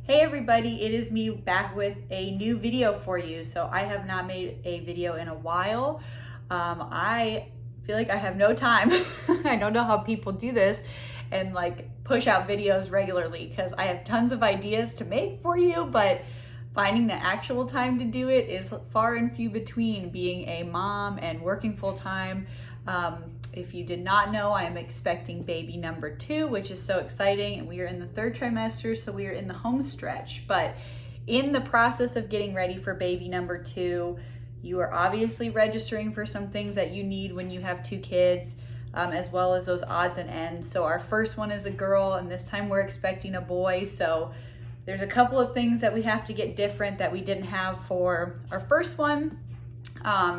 Hey everybody, it is me back with a new video for you. So I have not made a video in a while. I feel like I have no time. I don't know how people do this and like push out videos regularly because I have tons of ideas to make for you, but finding the actual time to do it is far and few between, being a mom and working full time. If you did not know, I am expecting baby number 2, which is so exciting. And we are in the 3rd trimester, so we are in the home stretch. But in the process of getting ready for baby number 2, you are obviously registering for some things that you need when you have 2 kids, as well as those odds and ends. So our first one is a girl, and this time we're expecting a boy. So there's a couple of things that we have to get different that we didn't have for our first one.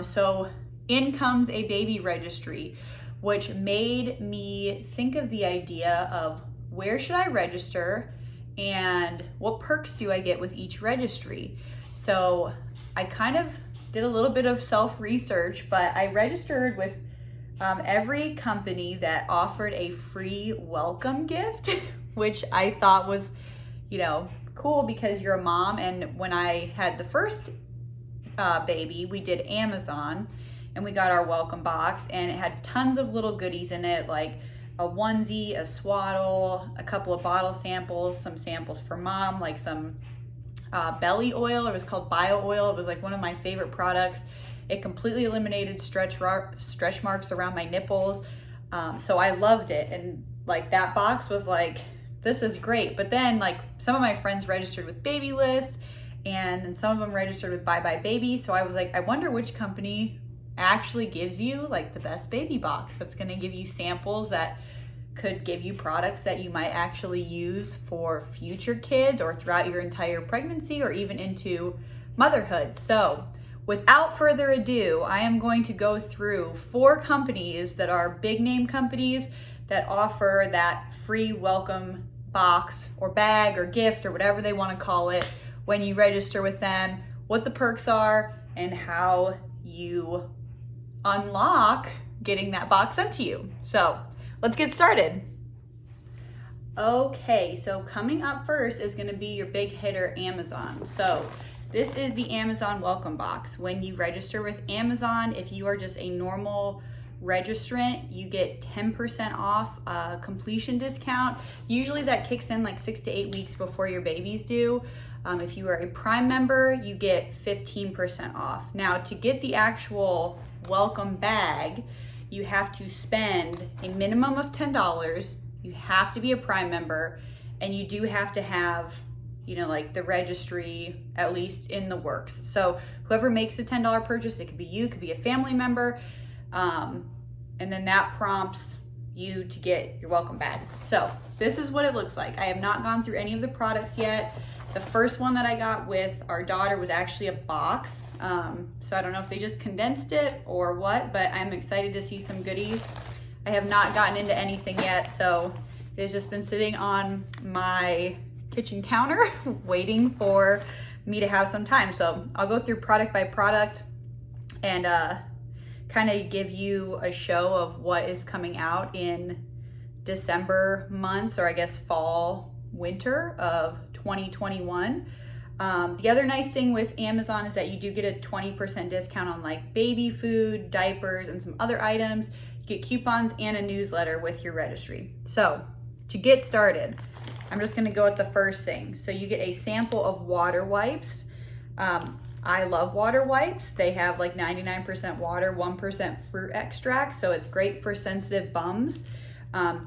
So in comes a baby registry, which made me think of the idea of where should I register and what perks do I get with each registry. So I kind of did a little bit of self-research, but I registered with every company that offered a free welcome gift, which I thought was, cool because you're a mom. And when I had the first baby, we did Amazon. And we got our welcome box, and it had tons of little goodies in it, like a onesie, a swaddle, a couple of bottle samples, some samples for mom, like some belly oil. It was called bio oil. It was like one of my favorite products. It completely eliminated stretch marks around my nipples. So I loved it. And like that box was like, this is great. But then like some of my friends registered with Baby List, and then some of them registered with Bye Bye Baby. So I was like, I wonder which company actually gives you like the best baby box that's going to give you samples that could give you products that you might actually use for future kids or throughout your entire pregnancy or even into motherhood. So without further ado, I am going to go through 4 companies that are big name companies that offer that free welcome box or bag or gift or whatever they want to call it when you register with them, what the perks are, and how you unlock getting that box sent to you. So let's get started. Okay, so coming up first is going to be your big hitter, Amazon. So this is the Amazon welcome box. When you register with Amazon, if you are just a normal registrant, you get 10% off completion discount. Usually that kicks in like 6 to 8 weeks before your babies do. If you are a Prime member, you get 15% off. Now, to get the actual welcome bag, you have to spend a minimum of $10. You have to be a Prime member, and you do have to have, like the registry at least in the works. So whoever makes a $10 purchase, it could be you, it could be a family member, and then that prompts you to get your welcome bag. So this is what it looks like. I have not gone through any of the products yet. The first one that I got with our daughter was actually a box. So I don't know if they just condensed it or what, but I'm excited to see some goodies. I have not gotten into anything yet, so it's just been sitting on my kitchen counter waiting for me to have some time. So I'll go through product by product and kind of give you a show of what is coming out in December months, or I guess fall, winter of 2021. The other nice thing with Amazon is that you do get a 20% discount on like baby food, diapers, and some other items. You get coupons and a newsletter with your registry. So to get started, I'm just gonna go with the first thing. So you get a sample of water wipes. I love water wipes. They have like 99% water, 1% fruit extract. So it's great for sensitive bums.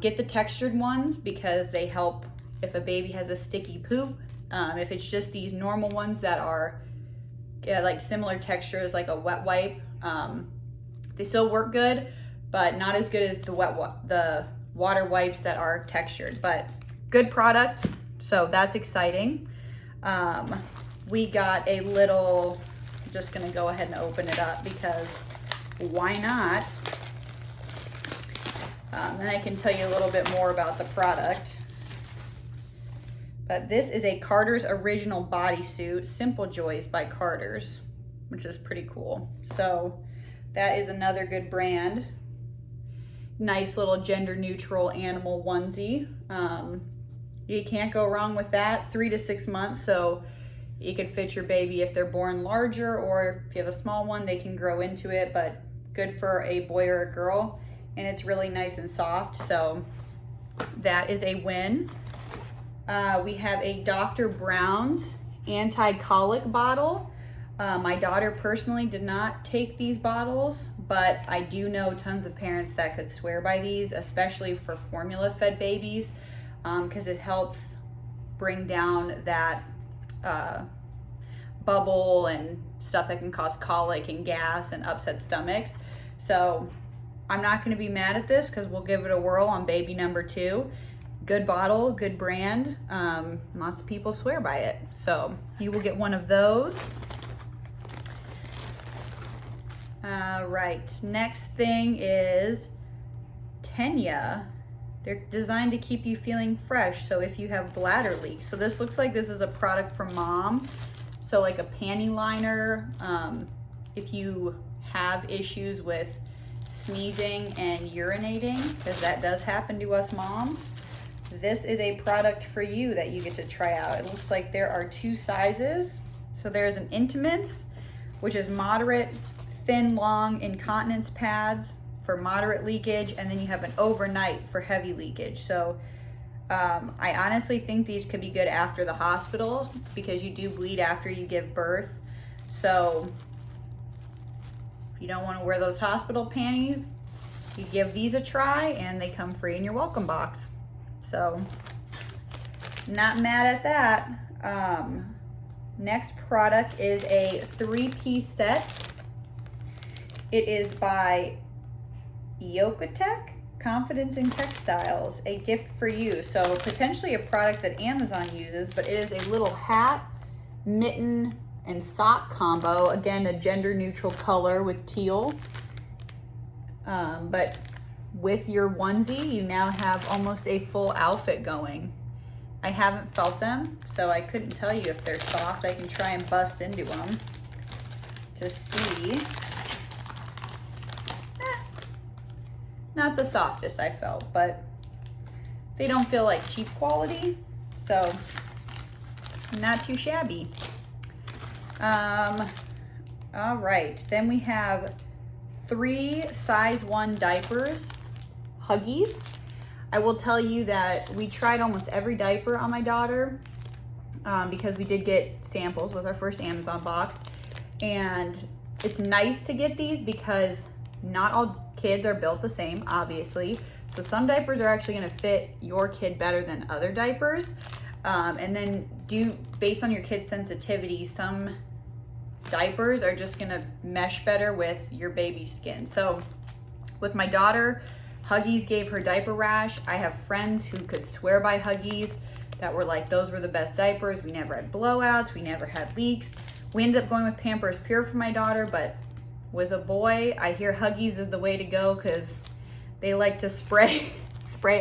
Get the textured ones because they help if a baby has a sticky poop. If it's just these normal ones that are like similar textures like a wet wipe, they still work good, but not as good as the water wipes that are textured, but good product. So that's exciting. We got a little, I'm just gonna go ahead and open it up because why not? Then I can tell you a little bit more about the product. But this is a Carter's Original Bodysuit, Simple Joys by Carter's, which is pretty cool. So that is another good brand. Nice little gender neutral animal onesie. You can't go wrong with that. 3 to 6 months, so you could fit your baby if they're born larger, or if you have a small one, they can grow into it, but good for a boy or a girl. And it's really nice and soft, so that is a win. We have a Dr. Brown's Anti-Colic bottle. My daughter personally did not take these bottles, but I do know tons of parents that could swear by these, especially for formula-fed babies, because it helps bring down that bubble and stuff that can cause colic and gas and upset stomachs. So I'm not going to be mad at this because we'll give it a whirl on baby number 2. Good bottle, good brand. Lots of people swear by it. So you will get one of those. Right, next thing is Tenya. They're designed to keep you feeling fresh. So if you have bladder leaks, so this looks like this is a product for mom. So like a panty liner, if you have issues with sneezing and urinating, because that does happen to us moms, this is a product for you that you get to try out. It looks like there are 2 sizes. So there's an Intimates, which is moderate, thin, long incontinence pads for moderate leakage, and then you have an Overnight for heavy leakage. So I honestly think these could be good after the hospital because you do bleed after you give birth. So if you don't want to wear those hospital panties, you give these a try and they come free in your welcome box. So not mad at that. Next product is a 3-piece set. It is by Yokotech, Confidence in Textiles, a gift for you. So potentially a product that Amazon uses, but it is a little hat, mitten, and sock combo. Again, a gender neutral color with teal. But with your onesie, you now have almost a full outfit going. I haven't felt them, so I couldn't tell you if they're soft. I can try and bust into them to see. Not the softest I felt, but they don't feel like cheap quality, so not too shabby. All right, then we have 3 size 1 diapers, Huggies. I will tell you that we tried almost every diaper on my daughter because we did get samples with our first Amazon box, and it's nice to get these because not all kids are built the same, obviously. So some diapers are actually going to fit your kid better than other diapers. And then based on your kid's sensitivity, some diapers are just going to mesh better with your baby's skin. So with my daughter, Huggies gave her diaper rash. I have friends who could swear by Huggies that were like, those were the best diapers. We never had blowouts. We never had leaks. We ended up going with Pampers Pure for my daughter, but with a boy, I hear Huggies is the way to go because they like to spray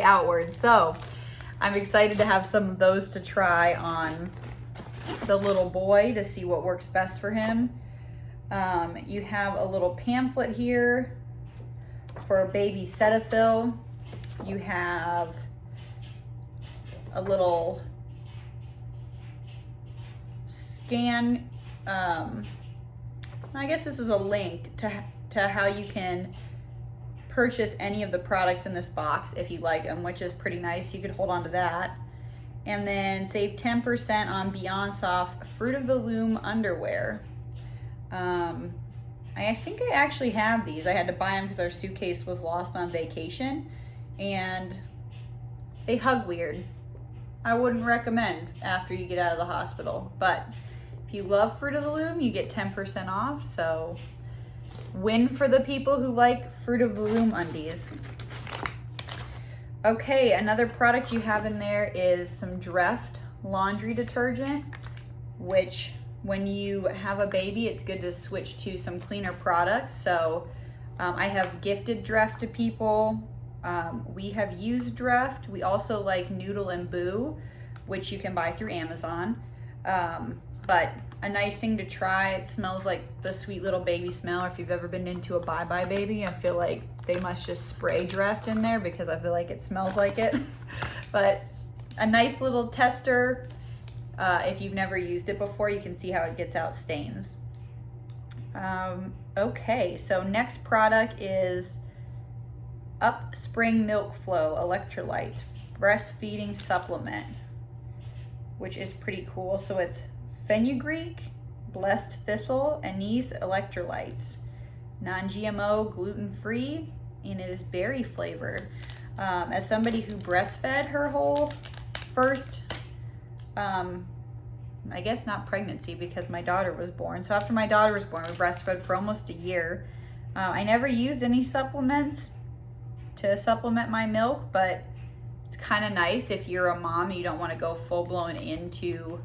outward. So I'm excited to have some of those to try on the little boy to see what works best for him. You have a little pamphlet here for baby Cetaphil. You have a little scan. I guess this is a link to how you can purchase any of the products in this box if you like them, which is pretty nice. You could hold on to that. And then save 10% on Beyond Soft Fruit of the Loom underwear. I think I actually have these. I had to buy them because our suitcase was lost on vacation, and they hug weird. I wouldn't recommend after you get out of the hospital, but if you love Fruit of the Loom, you get 10% off, so win for the people who like Fruit of the Loom undies. Okay, another product you have in there is some Dreft laundry detergent, which when you have a baby, it's good to switch to some cleaner products. So I have gifted Dreft to people. We have used Dreft. We also like Noodle and Boo, which you can buy through Amazon. But a nice thing to try. It smells like the sweet little baby smell. If you've ever been into a Bye Bye Baby, I feel like they must just spray Dreft in there because I feel like it smells like it. But a nice little tester. If you've never used it before, you can see how it gets out stains. Okay, so next product is Upspring Milk Flow Electrolyte Breastfeeding Supplement, which is pretty cool. So it's fenugreek, blessed thistle, anise electrolytes, non-GMO, gluten-free, and it is berry flavored. As somebody who breastfed her whole first, I guess not pregnancy because my daughter was born. So after my daughter was born, we breastfed for almost a year. I never used any supplements to supplement my milk, but it's kind of nice if you're a mom and you don't want to go full-blown into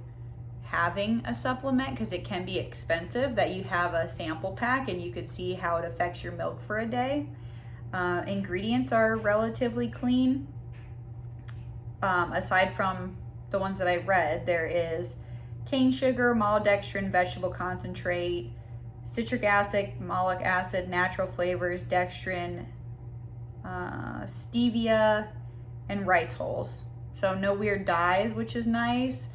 having a supplement, because it can be expensive, that you have a sample pack and you could see how it affects your milk for a day. Ingredients are relatively clean. Aside from the ones that I read, there is cane sugar, maltodextrin, vegetable concentrate, citric acid, malic acid, natural flavors, dextrin, stevia, and rice hulls. So no weird dyes, which is nice.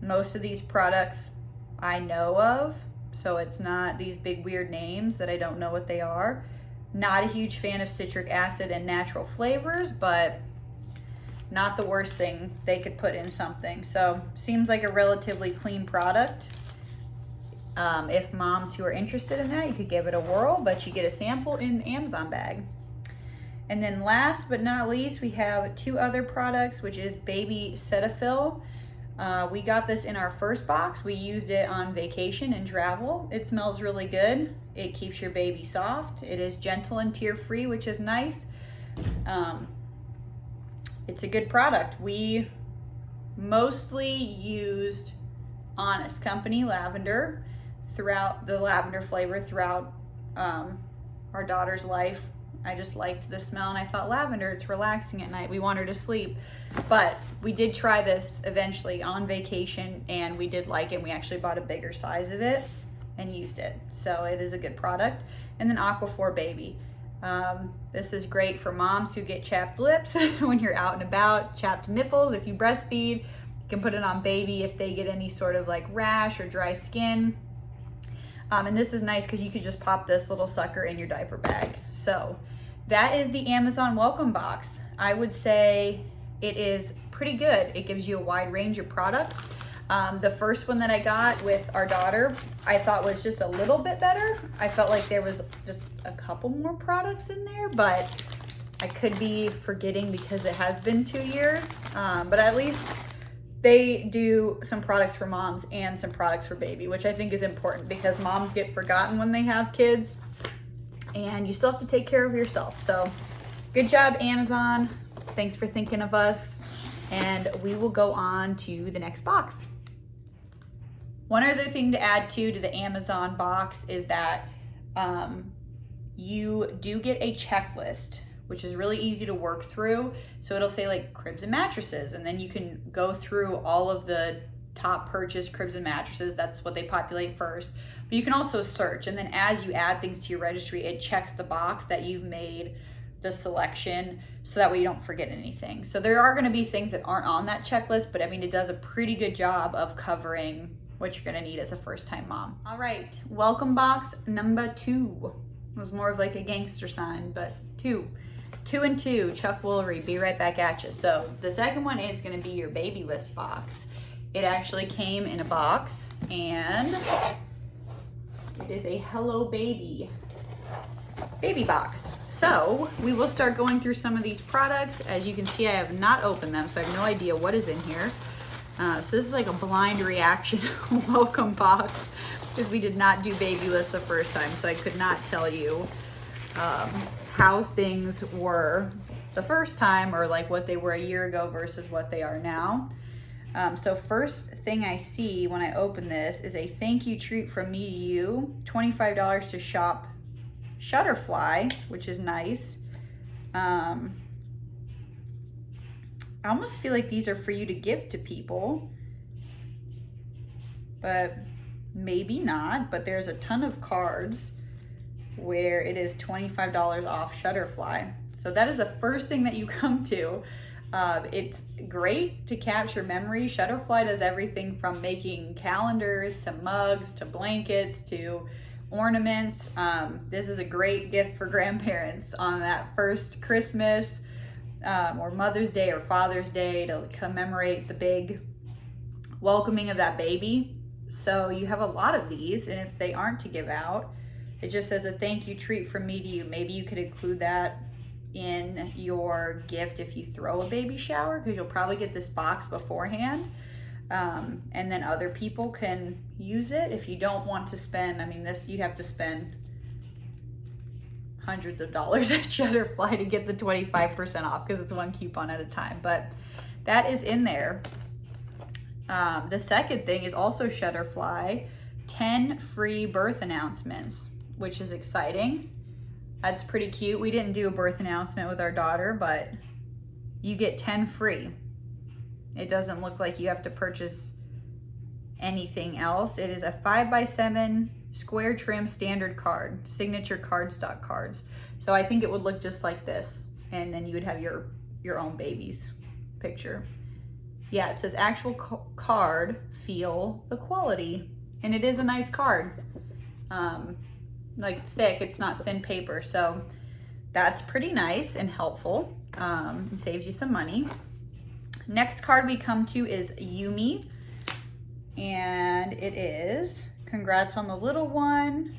Most of these products I know of, so it's not these big weird names that I don't know what they are. Not a huge fan of citric acid and natural flavors, but not the worst thing they could put in something. So seems like a relatively clean product. If moms who are interested in that, you could give it a whirl, but you get a sample in the Amazon bag. And then last but not least, we have two other products, which is Baby Cetaphil. We got this in our first box. We used it on vacation and travel. It smells really good. It keeps your baby soft. It is gentle and tear-free, which is nice. It's a good product. We mostly used Honest Company lavender throughout the lavender flavor throughout our daughter's life. I just liked the smell and I thought lavender, it's relaxing at night. We want her to sleep. But we did try this eventually on vacation and we did like it. We actually bought a bigger size of it and used it. So it is a good product. And then Aquaphor Baby. This is great for moms who get chapped lips when you're out and about, chapped nipples. If you breastfeed, you can put it on baby if they get any sort of like rash or dry skin. And this is nice because you could just pop this little sucker in your diaper bag. So that is the Amazon welcome box. I would say it is pretty good. It gives you a wide range of products. The first one that I got with our daughter, I thought was just a little bit better. I felt like there was just a couple more products in there, but I could be forgetting because it has been 2 years. But at least they do some products for moms and some products for baby, which I think is important because moms get forgotten when they have kids and you still have to take care of yourself. So good job, Amazon. Thanks for thinking of us. And we will go on to the next box. One other thing to add to the Amazon box is that you do get a checklist, which is really easy to work through. So it'll say like cribs and mattresses, and then you can go through all of the top purchased cribs and mattresses. That's what they populate first. But you can also search, and then as you add things to your registry, it checks the box that you've made the selection, so that way you don't forget anything. So there are gonna be things that aren't on that checklist, but I mean, it does a pretty good job of covering what you're gonna need as a first-time mom. All right, welcome box number 2. It was more of like a gangster sign, but 2 and 2, Chuck Woolery, be right back at you. So the second one is gonna be your baby list box. It actually came in a box, and it is a Hello Baby box. So we will start going through some of these products. As you can see, I have not opened them, so I have no idea what is in here. So this is like a blind reaction welcome box because we did not do baby lists the first time, so I could not tell you how things were the first time, or like what they were a year ago versus what they are now. So first thing I see when I open this is a thank you treat from me to you, $25 to shop Shutterfly, which is nice. I almost feel like these are for you to give to people, but maybe not. But there's a ton of cards where it is $25 off Shutterfly. So that is the first thing that you come to. It's great to capture memory. Shutterfly does everything from making calendars to mugs to blankets to ornaments. This is a great gift for grandparents on that first Christmas or Mother's Day or Father's Day to commemorate the big welcoming of that baby. So you have a lot of these, and if they aren't to give out, it just says a thank you treat from me to you. Maybe you could include that in your gift if you throw a baby shower, because you'll probably get this box beforehand. And then other people can use it if you don't want to spend, I mean, this, you'd have to spend hundreds of dollars at Shutterfly to get the 25% off because it's one coupon at a time, but that is in there. The second thing is also Shutterfly, 10 free birth announcements, which is exciting. That's pretty cute. We didn't do a birth announcement with our daughter, but you get 10 free. It doesn't look like you have to purchase anything else. It is a 5x7 square trim standard card, signature cardstock cards. So I think it would look just like this, and then you would have your own baby's picture. Yeah, it says actual card, feel the quality, and it is a nice card. Like thick, it's not thin paper, so that's pretty nice and helpful. Saves you some money. Next card we come to is Yumi, and it is congrats on the little one,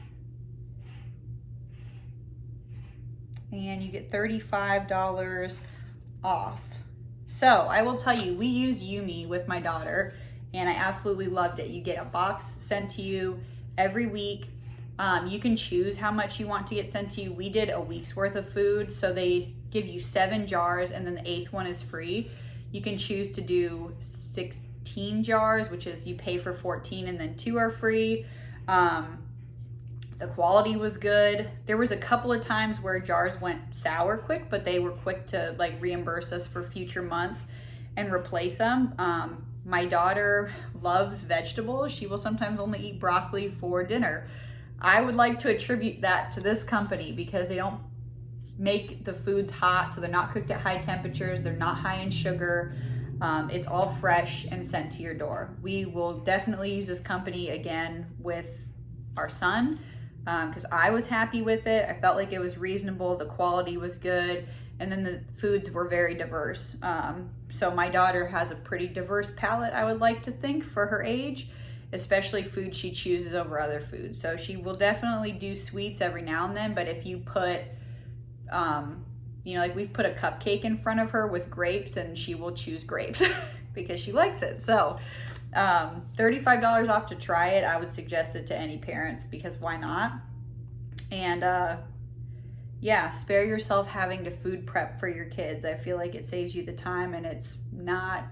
and you get $35 off. So I will tell you, we use Yumi with my daughter, and I absolutely loved it. You get a box sent to you every week. You can choose how much you want to get sent to you. We did a week's worth of food, so they give you 7 jars, and then the 8th one is free. You can choose to do 16 jars, which is you pay for 14 and then 2 are free. The quality was good. There was a couple of times where jars went sour quick, but they were quick to like reimburse us for future months and replace them. My daughter loves vegetables. She will sometimes only eat broccoli for dinner. I would like to attribute that to this company because they don't make the foods hot, so they're not cooked at high temperatures, they're not high in sugar. It's all fresh and sent to your door. We will definitely use this company again with our son because I was happy with it. I felt like it was reasonable, the quality was good, and then the foods were very diverse. So my daughter has a pretty diverse palate, I would like to think, for her age, especially food she chooses over other foods. So she will definitely do sweets every now and then, but if you put, you know, like we've put a cupcake in front of her with grapes and she will choose grapes because she likes it. So $35 off to try it. I would suggest it to any parents because why not? And yeah, spare yourself having to food prep for your kids. I feel like it saves you the time, and it's not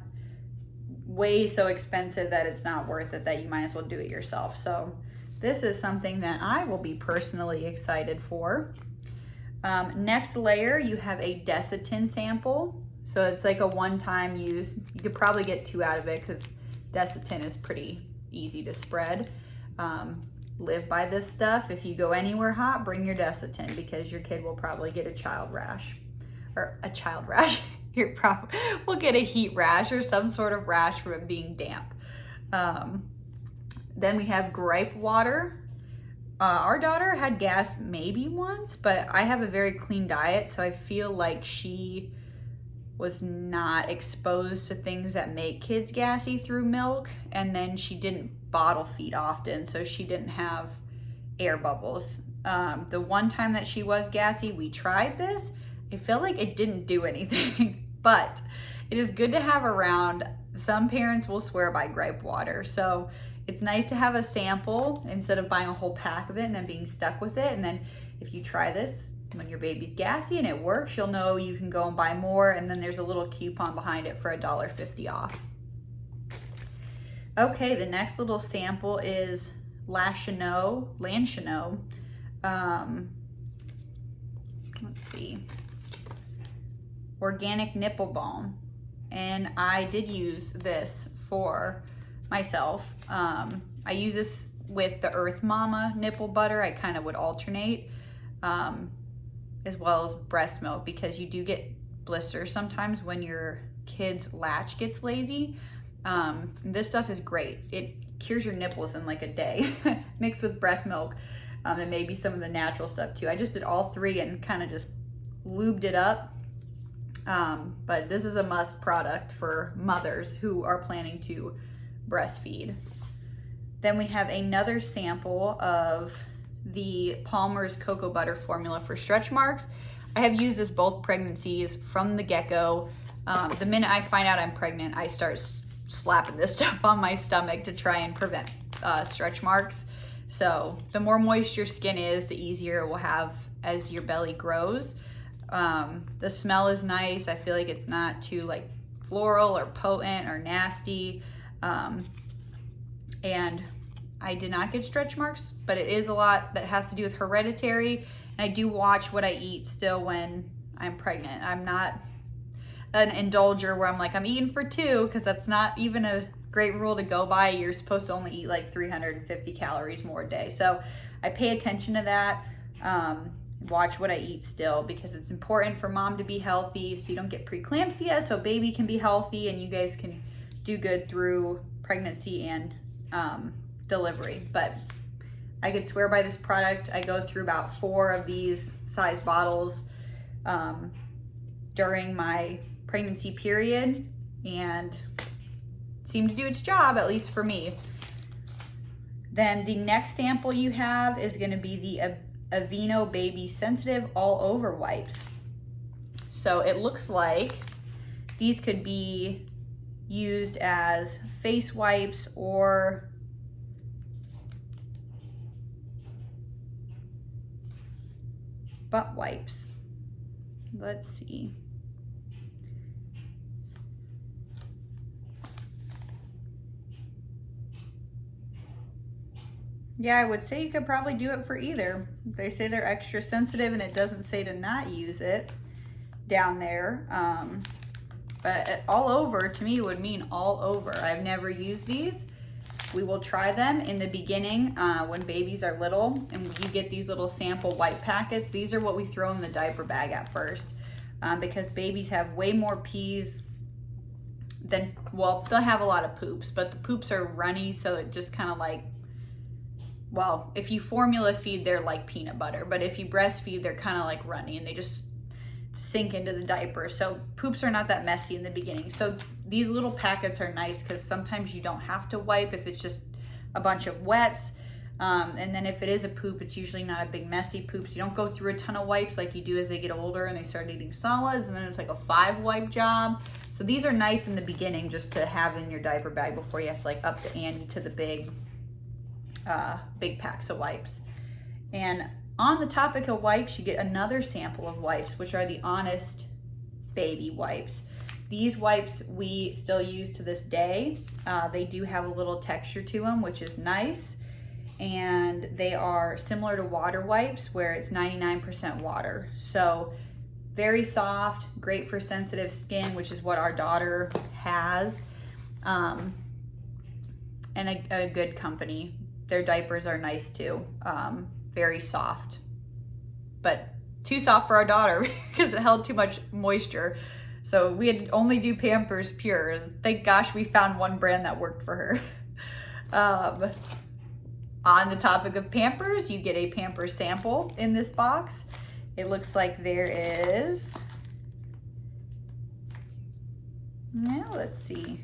way so expensive that it's not worth it, that you might as well do it yourself. So this is something that I will be personally excited for. Next layer, you have a Desitin sample. So it's like a one-time use. You could probably get 2 out of it because Desitin is pretty easy to spread. Live by this stuff. If you go anywhere hot, bring your Desitin because your kid will probably get a child rash. Or a child rash. You're probably will get a heat rash or some sort of rash from it being damp. Then we have Gripe Water. Our daughter had gas maybe once, but I have a very clean diet, so I feel like she was not exposed to things that make kids gassy through milk, and then she didn't bottle feed often, so she didn't have air bubbles. The one time that she was gassy, we tried this. I feel like it didn't do anything, but it is good to have around. Some parents will swear by Gripe Water, so it's nice to have a sample instead of buying a whole pack of it and then being stuck with it. And then if you try this when your baby's gassy and it works, you'll know you can go and buy more, and then there's a little coupon behind it for $1.50 off. Okay, the next little sample is Lanchino. Let's see. Organic Nipple Balm. And I did use this for myself. I use this with the Earth Mama nipple butter. I kind of would alternate, as well as breast milk, because you do get blisters sometimes when your kid's latch gets lazy. This stuff is great. It cures your nipples in like a day, mixed with breast milk, and maybe some of the natural stuff too. I just did all three and kind of just lubed it up. But this is a must product for mothers who are planning to breastfeed. Then we have another sample of the Palmer's Cocoa Butter Formula for stretch marks. I have used this both pregnancies from the get-go. The minute I find out I'm pregnant, I start slapping this stuff on my stomach to try and prevent stretch marks. So the more moist your skin is, the easier it will have as your belly grows. The smell is nice. I feel like it's not too like floral or potent or nasty. And I did not get stretch marks, but it is a lot that has to do with hereditary. And I do watch what I eat still when I'm pregnant. I'm not an indulger where I'm like, I'm eating for two, because that's not even a great rule to go by. You're supposed to only eat like 350 calories more a day. So I pay attention to that. Watch what I eat still, because it's important for mom to be healthy so you don't get preeclampsia, so baby can be healthy and you guys can do good through pregnancy and delivery. But I could swear by this product. I go through about 4 of these size bottles during my pregnancy period, and it seemed to do its job, at least for me. Then the next sample you have is going to be the Aveeno Baby Sensitive All Over Wipes. So it looks like these could be used as face wipes or butt wipes. Let's see. Yeah, I would say you could probably do it for either. They say they're extra sensitive and it doesn't say to not use it down there. But all over to me would mean all over. I've never used these. We will try them in the beginning when babies are little, and you get these little sample wipe packets. These are what we throw in the diaper bag at first, because babies have way more pees than, well, they'll have a lot of poops, but the poops are runny, so it just kind of like, well, if you formula feed, they're like peanut butter, but if you breastfeed, they're kind of like runny and they just sink into the diaper. So poops are not that messy in the beginning. So these little packets are nice because sometimes you don't have to wipe if it's just a bunch of wets. And then if it is a poop, it's usually not a big messy poop. So you don't go through a ton of wipes like you do as they get older and they start eating solids, and then it's like a 5 wipe job. So these are nice in the beginning just to have in your diaper bag before you have to like up the ante to the big packs of wipes. And on the topic of wipes, you get another sample of wipes, which are the Honest Baby wipes. These wipes we still use to this day. They do have a little texture to them, which is nice. And they are similar to water wipes where it's 99% water. So very soft, great for sensitive skin, which is what our daughter has. And a good company. Their diapers are nice too. Very soft, but too soft for our daughter because it held too much moisture. So we had only do Pampers Pure. Thank gosh we found one brand that worked for her. On the topic of Pampers, you get a Pampers sample in this box. It looks like there is, now let's see.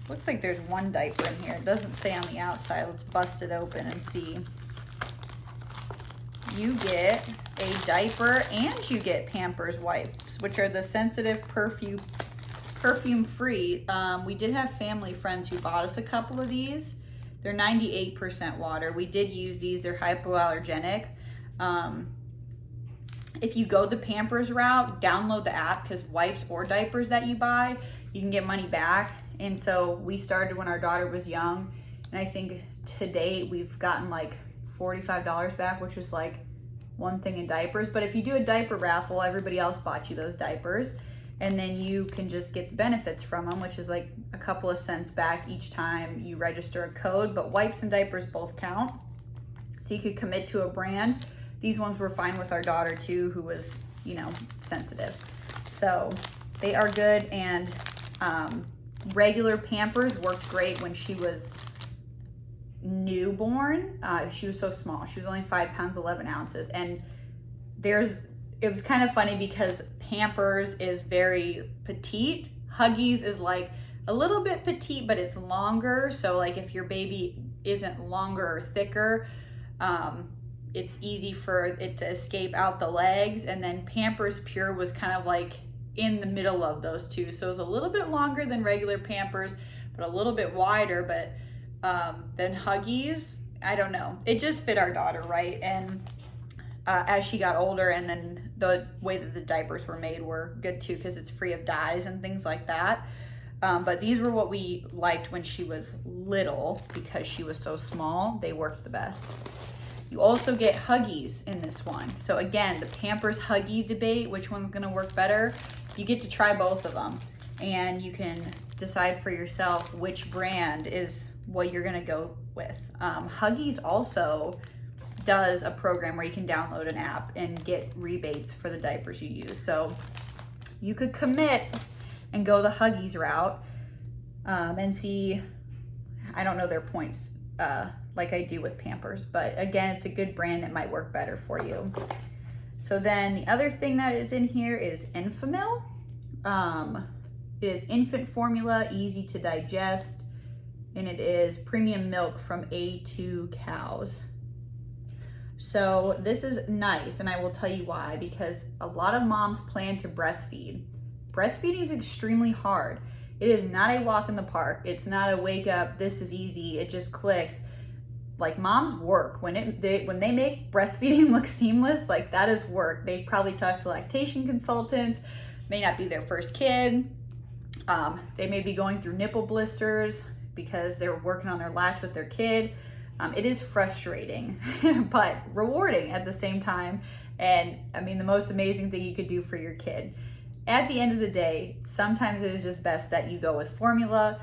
Looks like there's one diaper in here. It doesn't say on the outside. Let's bust it open and see. You get a diaper and you get Pampers Wipes, which are the sensitive perfume free. We did have family friends who bought us a couple of these. They're 98% water. We did use these. They're hypoallergenic. If you go the Pampers route, download the app, because wipes or diapers that you buy, you can get money back. And so we started when our daughter was young, and I think to date we've gotten like $45 back, which is like one thing in diapers. But if you do a diaper raffle, everybody else bought you those diapers, and then you can just get the benefits from them, which is like a couple of cents back each time you register a code. But wipes and diapers both count, so you could commit to a brand. These ones were fine with our daughter too, who was you know, sensitive. So they are good, and regular Pampers worked great when she was newborn. She was so small. She was only 5 pounds, 11 ounces. And it was kind of funny because Pampers is very petite. Huggies is like a little bit petite, but it's longer. So like if your baby isn't longer or thicker, it's easy for it to escape out the legs. And then Pampers Pure was kind of like in the middle of those two. So it was a little bit longer than regular Pampers, but a little bit wider. But then Huggies, I don't know. It just fit our daughter right. And as she got older, and then the way that the diapers were made were good too, because it's free of dyes and things like that. But these were what we liked when she was little, because she was so small. They worked the best. You also get Huggies in this one. So again, the Pampers Huggy debate, which one's gonna work better? You get to try both of them, and you can decide for yourself which brand is what you're gonna go with. Huggies also does a program where you can download an app and get rebates for the diapers you use. So you could commit and go the Huggies route, and see, I don't know their points like I do with Pampers, but again, it's a good brand. It might work better for you. So then the other thing that is in here is Enfamil. It is infant formula, easy to digest, and it is premium milk from A2 cows. So this is nice, and I will tell you why, because a lot of moms plan to breastfeed. Breastfeeding is extremely hard. It is not a walk in the park. It's not a wake up, this is easy, it just clicks. Like, moms work. When they make breastfeeding look seamless, like, that is work. They probably talk to lactation consultants, may not be their first kid. They may be going through nipple blisters because they're working on their latch with their kid. It is frustrating, but rewarding at the same time. And I mean, the most amazing thing you could do for your kid. At the end of the day, sometimes it is just best that you go with formula,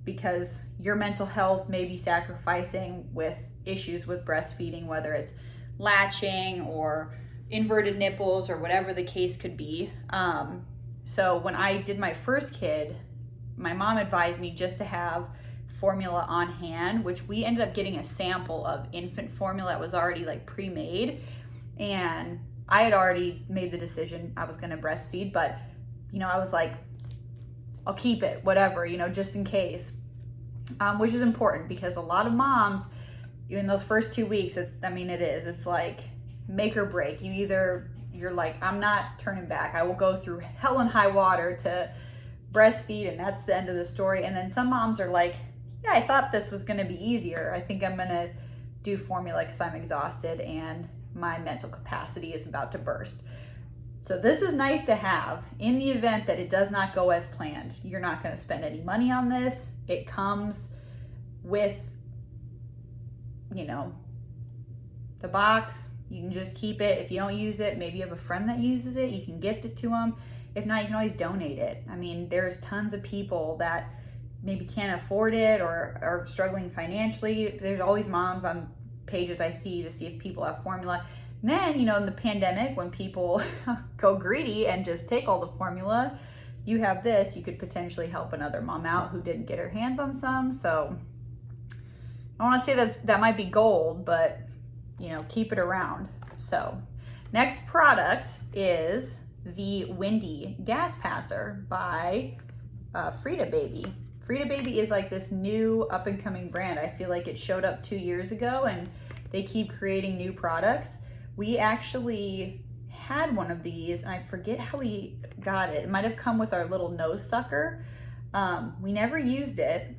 because your mental health may be sacrificing with issues with breastfeeding, whether it's latching or inverted nipples or whatever the case could be. So when I did my first kid, my mom advised me just to have formula on hand, which we ended up getting a sample of infant formula that was already like pre-made. And I had already made the decision I was gonna breastfeed, but you know, I was like, I'll keep it, whatever, you know, just in case. Which is important, because a lot of moms, in those first 2 weeks, it's like make or break. You're like, I'm not turning back. I will go through hell and high water to breastfeed, and that's the end of the story. And then some moms are like, yeah, I thought this was gonna be easier. I think I'm gonna do formula because I'm exhausted and my mental capacity is about to burst. So this is nice to have in the event that it does not go as planned. You're not gonna spend any money on this. It comes with, you know, the box. You can just keep it. If you don't use it, maybe you have a friend that uses it, you can gift it to them. If not, you can always donate it. I mean, there's tons of people that maybe can't afford it or are struggling financially. There's always moms on pages I see to see if people have formula. And then, you know, in the pandemic, when people go greedy and just take all the formula, you have this, you could potentially help another mom out who didn't get her hands on some. So I want to say that might be gold, but you know, keep it around. So next product is the Windy Gas Passer by Frida Baby. Frida Baby is like this new up and coming brand. I feel like it showed up 2 years ago and they keep creating new products. We actually had one of these, and I forget how we got it. It might have come with our little nose sucker. We never used it,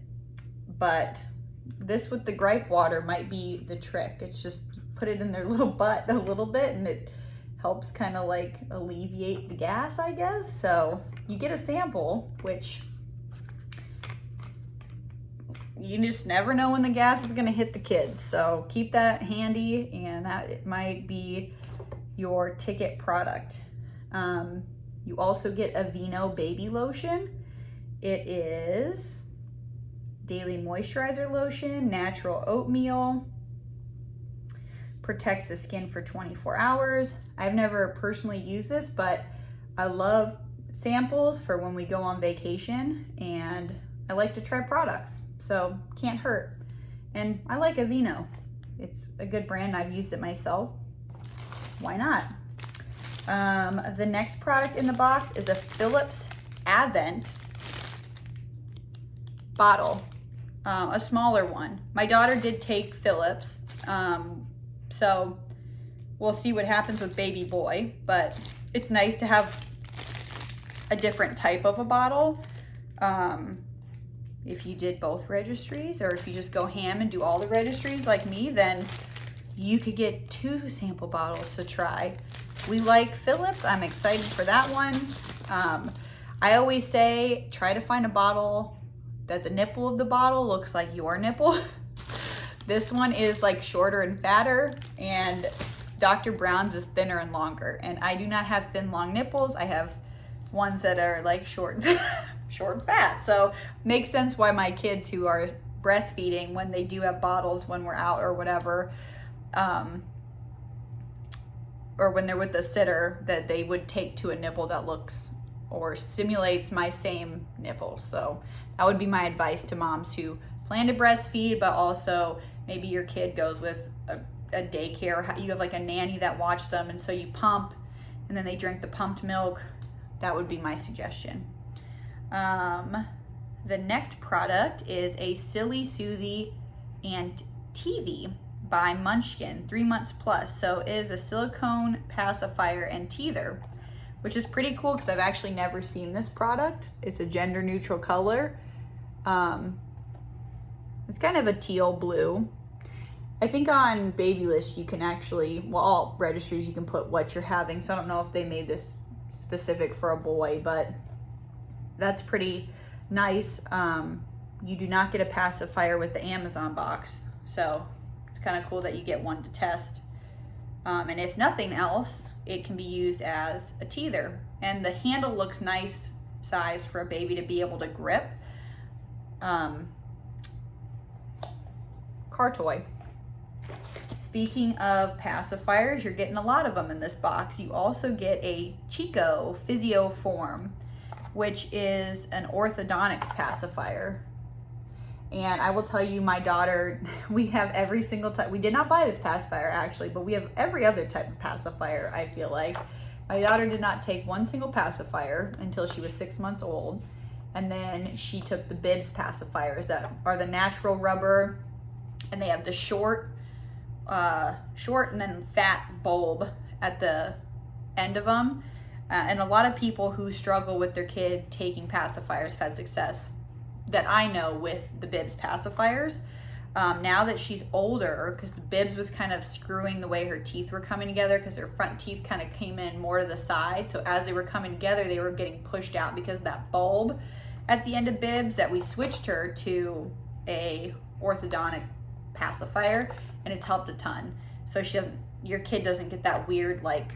but this with the Gripe Water might be the trick. It's just put it in their little butt a little bit and it helps kind of like alleviate the gas, I guess. So you get a sample, which you just never know when the gas is gonna hit the kids. So keep that handy, and that it might be your ticket product. You also get Aveeno baby lotion. It is daily moisturizer lotion, natural oatmeal, protects the skin for 24 hours. I've never personally used this, but I love samples for when we go on vacation, and I like to try products, so can't hurt. And I like Aveeno. It's a good brand. I've used it myself. Why not? The next product in the box is a Phillips Avent bottle, a smaller one. My daughter did take Phillips, so we'll see what happens with baby boy, but it's nice to have a different type of a bottle. If you did both registries, or if you just go ham and do all the registries like me, then you could get 2 sample bottles to try. We like Phillips. I'm excited for that one. I always say, try to find a bottle that the nipple of the bottle looks like your nipple. This one is like shorter and fatter, and Dr. Brown's is thinner and longer. And I do not have thin, long nipples. I have ones that are like short and fat. So makes sense why my kids who are breastfeeding, when they do have bottles when we're out or whatever, or when they're with the sitter, that they would take to a nipple that looks or simulates my same nipple. So that would be my advice to moms who plan to breastfeed, but also maybe your kid goes with a daycare. You have like a nanny that watches them, and so you pump and then they drink the pumped milk. That would be my suggestion. The next product is a Silly Soothie and TV by Munchkin, 3 months plus. So it is a silicone pacifier and teether, which is pretty cool because I've actually never seen this product. It's a gender neutral color. It's kind of a teal blue. I think on Babylist you can actually, well, all registries you can put what you're having. So I don't know if they made this specific for a boy, but that's pretty nice. You do not get a pacifier with the Amazon box. So it's kind of cool that you get one to test. And if nothing else, it can be used as a teether. And the handle looks nice size for a baby to be able to grip. Car toy. Speaking of pacifiers, you're getting a lot of them in this box. You also get a Chico Physio Form, which is an orthodontic pacifier. And I will tell you, my daughter, we have every single type. We did not buy this pacifier actually, but we have every other type of pacifier, I feel like. My daughter did not take one single pacifier until she was 6 months old. And then she took the bibs pacifiers that are the natural rubber, and they have the short and then fat bulb at the end of them. And a lot of people who struggle with their kid taking pacifiers have had success that I know with the bibs pacifiers. Now that she's older, because the bibs was kind of screwing the way her teeth were coming together, because her front teeth kind of came in more to the side. So as they were coming together, they were getting pushed out because of that bulb at the end of bibs, that we switched her to a orthodontic pacifier, and it's helped a ton. So she doesn't, your kid doesn't get that weird, like,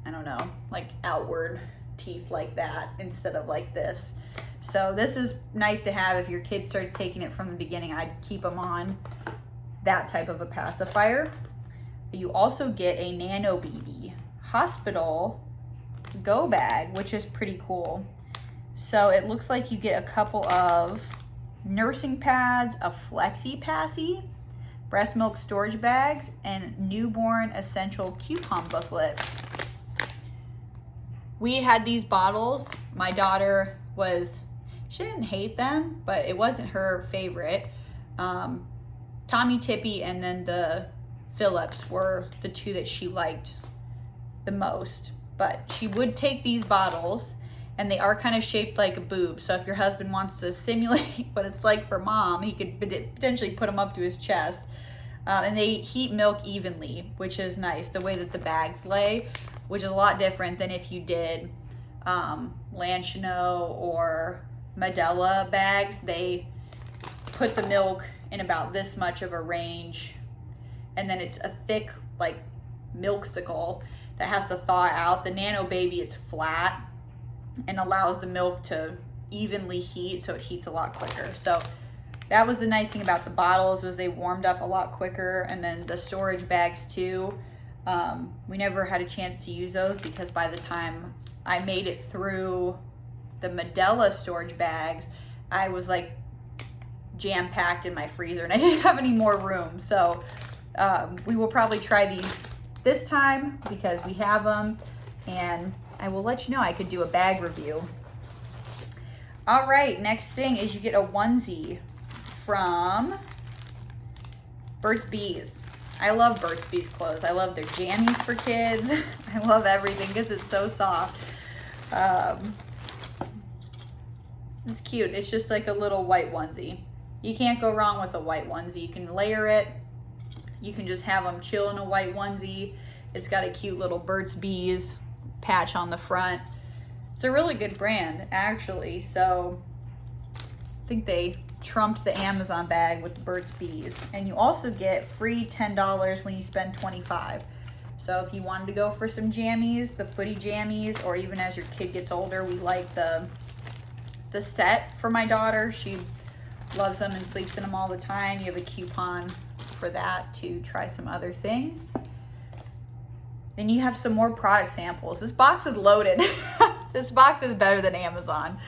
I don't know, like outward teeth like that instead of like this. So this is nice to have if your kid starts taking it from the beginning. I'd keep them on that type of a pacifier. You also get a Nano BB hospital go bag, which is pretty cool. So it looks like you get a couple of nursing pads, a Flexi Passy, breast milk storage bags, and newborn essential coupon booklet. We had these bottles. My daughter she didn't hate them, but it wasn't her favorite. Tommy Tippy and then the Phillips were the two that she liked the most. But she would take these bottles, and they are kind of shaped like a boob. So if your husband wants to simulate what it's like for mom, he could potentially put them up to his chest. And they heat milk evenly, which is nice, the way that the bags lay, which is a lot different than if you did Lanchino or Medela bags. They put the milk in about this much of a range, and then it's a thick like milksicle that has to thaw out. The Nano Baby, it's flat and allows the milk to evenly heat, so it heats a lot quicker. So that was the nice thing about the bottles, was they warmed up a lot quicker. And then the storage bags too, we never had a chance to use those because by the time I made it through the Medela storage bags, I was like jam-packed in my freezer and I didn't have any more room. So we will probably try these this time because we have them, and I will let you know. I could do a bag review. All right, next thing is you get a onesie from Burt's Bees. I love Burt's Bees clothes. I love their jammies for kids. I love everything because it's so soft. It's cute. It's just like a little white onesie. You can't go wrong with a white onesie. You can layer it. You can just have them chill in a white onesie. It's got a cute little Burt's Bees patch on the front. It's a really good brand, actually. So I think they trumped the Amazon bag with the Burt's Bees. And you also get free $10 when you spend $25. So if you wanted to go for some jammies, the footy jammies, or even as your kid gets older, we like the set for my daughter. She loves them and sleeps in them all the time. You have a coupon for that to try some other things. Then you have some more product samples. This box is loaded. This box is better than Amazon.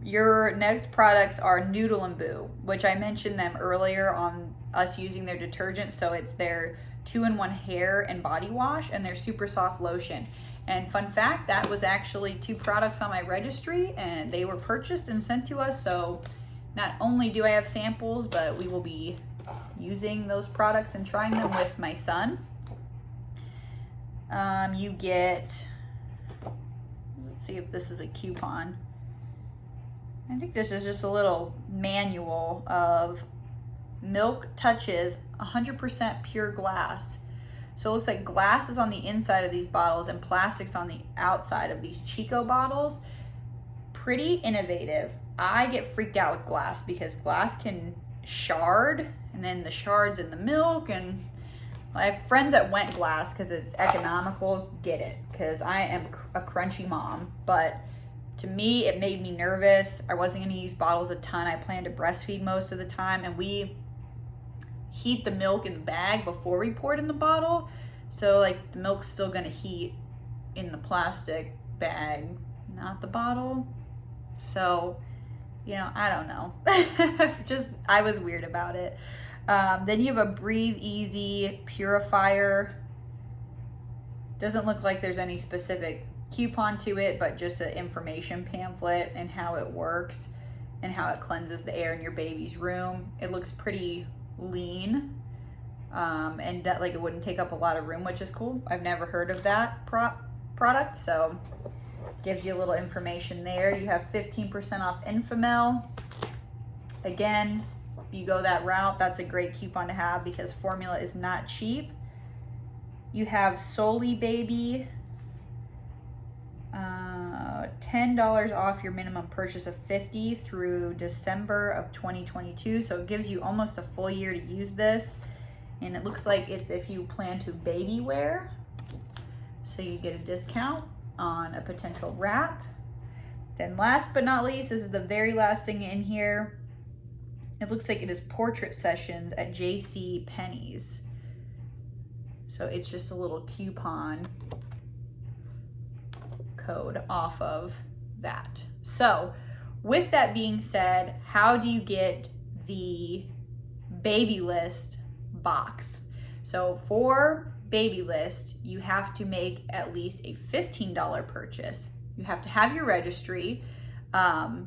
Your next products are Noodle and Boo, which I mentioned them earlier on us using their detergent. So it's their 2-in-1 hair and body wash and their super soft lotion. And fun fact, that was actually 2 products on my registry and they were purchased and sent to us. So not only do I have samples, but we will be using those products and trying them with my son. You get, let's see if this is a coupon. I think this is just a little manual of Milk Touches 100% pure glass. So it looks like glass is on the inside of these bottles and plastic's on the outside of these Chico bottles. Pretty innovative. I get freaked out with glass because glass can shard, and then the shards in the milk, and I have friends that went glass because it's economical. Get it, because I am a crunchy mom. But to me, it made me nervous. I wasn't going to use bottles a ton. I plan to breastfeed most of the time, and we heat the milk in the bag before we pour it in the bottle. So like the milk's still going to heat in the plastic bag, not the bottle. So, you know, I don't know. Just, I was weird about it. Then you have a Breathe Easy Purifier. Doesn't look like there's any specific coupon to it, but just an information pamphlet and how it works and how it cleanses the air in your baby's room. It looks pretty lean, and that, like, it wouldn't take up a lot of room, which is cool. I've never heard of that product, so gives you a little information there. You have 15% off Infamel. Again, if you go that route, that's a great coupon to have because formula is not cheap. You have Soli Baby, $10 off your minimum purchase of $50 through December of 2022. So it gives you almost a full year to use this. And it looks like it's if you plan to baby wear. So you get a discount on a potential wrap. Then last but not least, this is the very last thing in here. It looks like it is portrait sessions at JC Penney's. So it's just a little coupon code off of that. So with that being said, how do you get the baby list box? So for baby list, you have to make at least a $15 purchase. You have to have your registry, and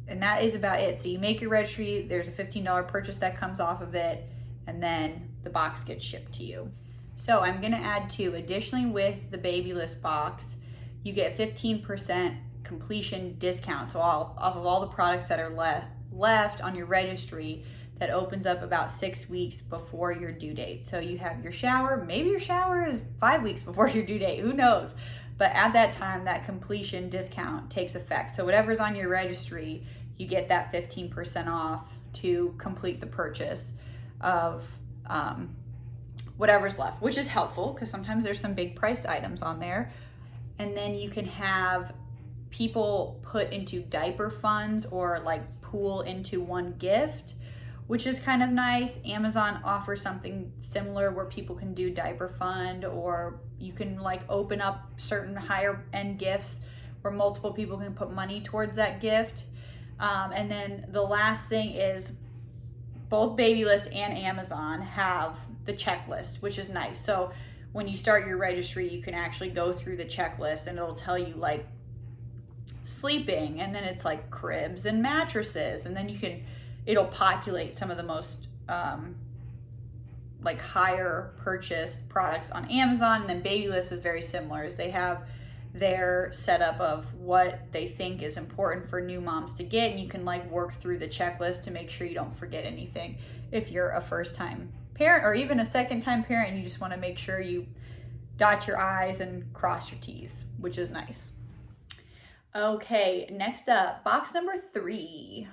that is about it. So you make your registry, there's a $15 purchase that comes off of it, and then the box gets shipped to you. So I'm gonna add 2. Additionally, with the baby list box, you get 15% completion discount. So off of all the products that are left on your registry, that opens up about 6 weeks before your due date. So you have your shower, maybe your shower is 5 weeks before your due date, who knows? But at that time, that completion discount takes effect. So whatever's on your registry, you get that 15% off to complete the purchase of whatever's left, which is helpful because sometimes there's some big priced items on there. And then you can have people put into diaper funds or like pool into one gift, which is kind of nice. Amazon offers something similar where people can do diaper fund, or you can like open up certain higher end gifts where multiple people can put money towards that gift. And then the last thing is both Babylist and Amazon have the checklist, which is nice. So when you start your registry, you can actually go through the checklist and it'll tell you like sleeping, and then it's like cribs and mattresses, and then it'll populate some of the most like higher purchased products on Amazon. And then Babylist is very similar, as they have their setup of what they think is important for new moms to get, and you can like work through the checklist to make sure you don't forget anything if you're a first time parent or even a second time parent and you just want to make sure you dot your I's and cross your T's, which is nice. Okay, next up, box number 3.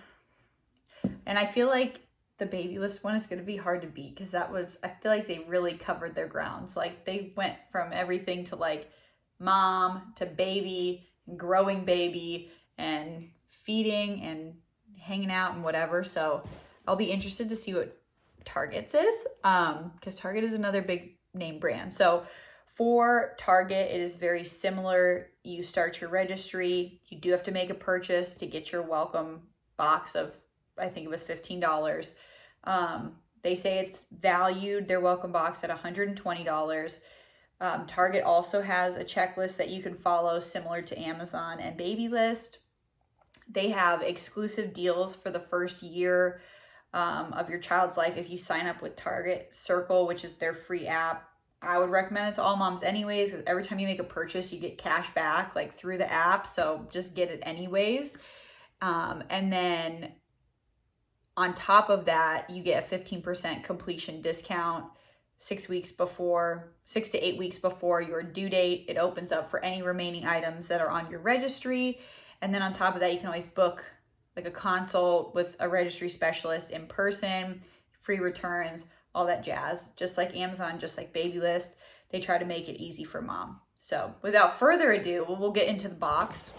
And I feel like the Babylist one is going to be hard to beat, because I feel like they really covered their grounds. Like they went from everything to like mom to baby and growing baby and feeding and hanging out and whatever. So I'll be interested to see what Target's is, because Target is another big name brand. So for Target, it is very similar. You start your registry. You do have to make a purchase to get your welcome box of, I think it was $15. They say it's valued, their welcome box, at $120. Target also has a checklist that you can follow, similar to Amazon and Babylist. They have exclusive deals for the first year of your child's life if you sign up with Target Circle, which is their free app. I would recommend it to all moms anyways, because every time you make a purchase, you get cash back like through the app. So just get it anyways. And then on top of that, you get a 15% completion discount 6 to 8 weeks before your due date. It opens up for any remaining items that are on your registry. And then on top of that, you can always book like a consult with a registry specialist in person, free returns, all that jazz. Just like Amazon, just like Babylist, they try to make it easy for mom. So without further ado, we'll get into the box.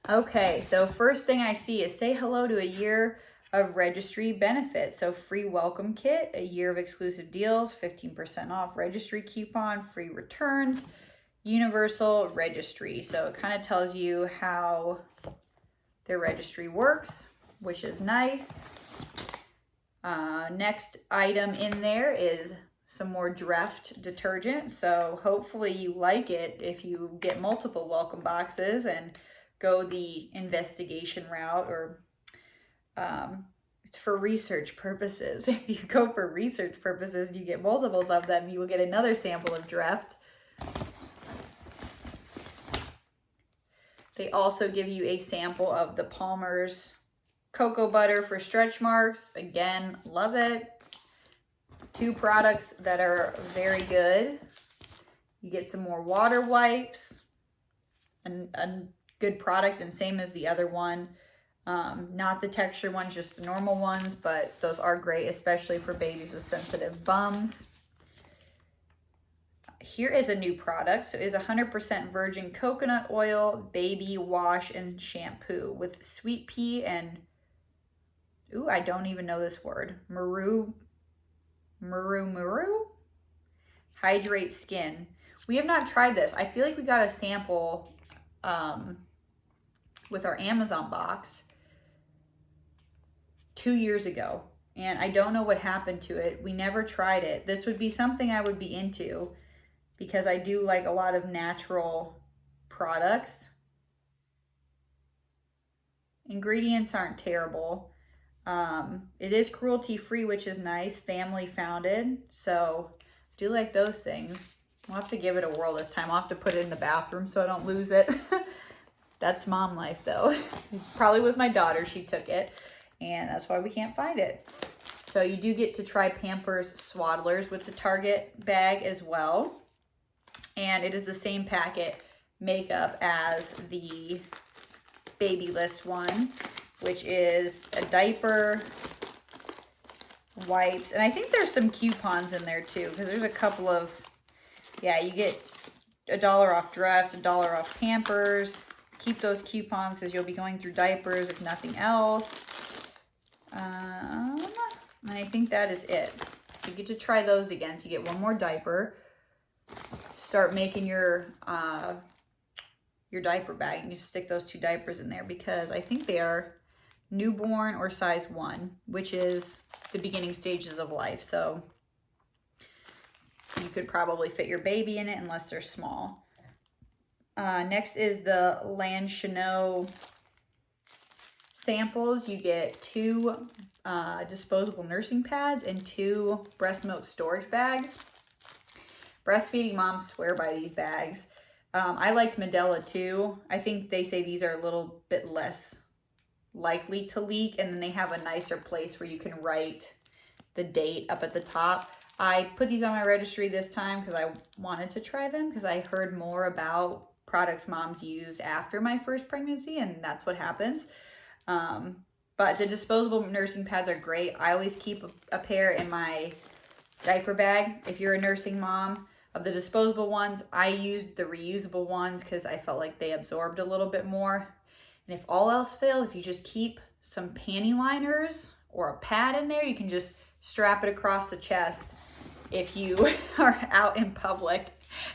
Okay, so first thing I see is say hello to a year of registry benefits. So free welcome kit, a year of exclusive deals, 15% off registry coupon, free returns, universal registry. So it kind of tells you how their registry works, which is nice. Next item in there is some more Dreft detergent. So hopefully you like it if you get multiple welcome boxes and go the investigation route, or it's for research purposes. If you go for research purposes, you get multiples of them, you will get another sample of Dreft. They also give you a sample of the Palmer's cocoa butter for stretch marks. Again, love it. 2 products that are very good. You get some more water wipes, and a good product, and same as the other one. Not the texture ones, just the normal ones, but those are great, especially for babies with sensitive bums. Here is a new product. So it is 100% virgin coconut oil, baby wash and shampoo with sweet pea and, ooh, I don't even know this word. Murumuru? Hydrate skin. We have not tried this. I feel like we got a sample with our Amazon box 2 years ago, and I don't know what happened to it. We never tried it. This would be something I would be into, because I do like a lot of natural products. Ingredients aren't terrible. It is cruelty free, which is nice, family founded. So I do like those things. I'll have to give it a whirl this time. I'll have to put it in the bathroom so I don't lose it. That's mom life though. It probably was my daughter, she took it, and that's why we can't find it. So you do get to try Pampers Swaddlers with the Target bag as well. And it is the same packet makeup as the Babylist one, which is a diaper, wipes, and I think there's some coupons in there too, because there's a couple of, yeah, you get $1 off Dreft, $1 off Pampers, keep those coupons because you'll be going through diapers if nothing else. And I think that is it. So you get to try those again. So you get one more diaper. Start making your diaper bag, and you stick those 2 diapers in there because I think they are newborn or size 1, which is the beginning stages of life. So you could probably fit your baby in it unless they're small. Next is the Lanchino samples. You get 2 disposable nursing pads and 2 breast milk storage bags. Breastfeeding moms swear by these bags. I liked Medela too. I think they say these are a little bit less likely to leak, and then they have a nicer place where you can write the date up at the top. I put these on my registry this time because I wanted to try them because I heard more about products moms use after my first pregnancy, and that's what happens. But the disposable nursing pads are great. I always keep a pair in my diaper bag. If you're a nursing mom, of the disposable ones, I used the reusable ones because I felt like they absorbed a little bit more. And if all else fails, if you just keep some panty liners or a pad in there, you can just strap it across the chest if you are out in public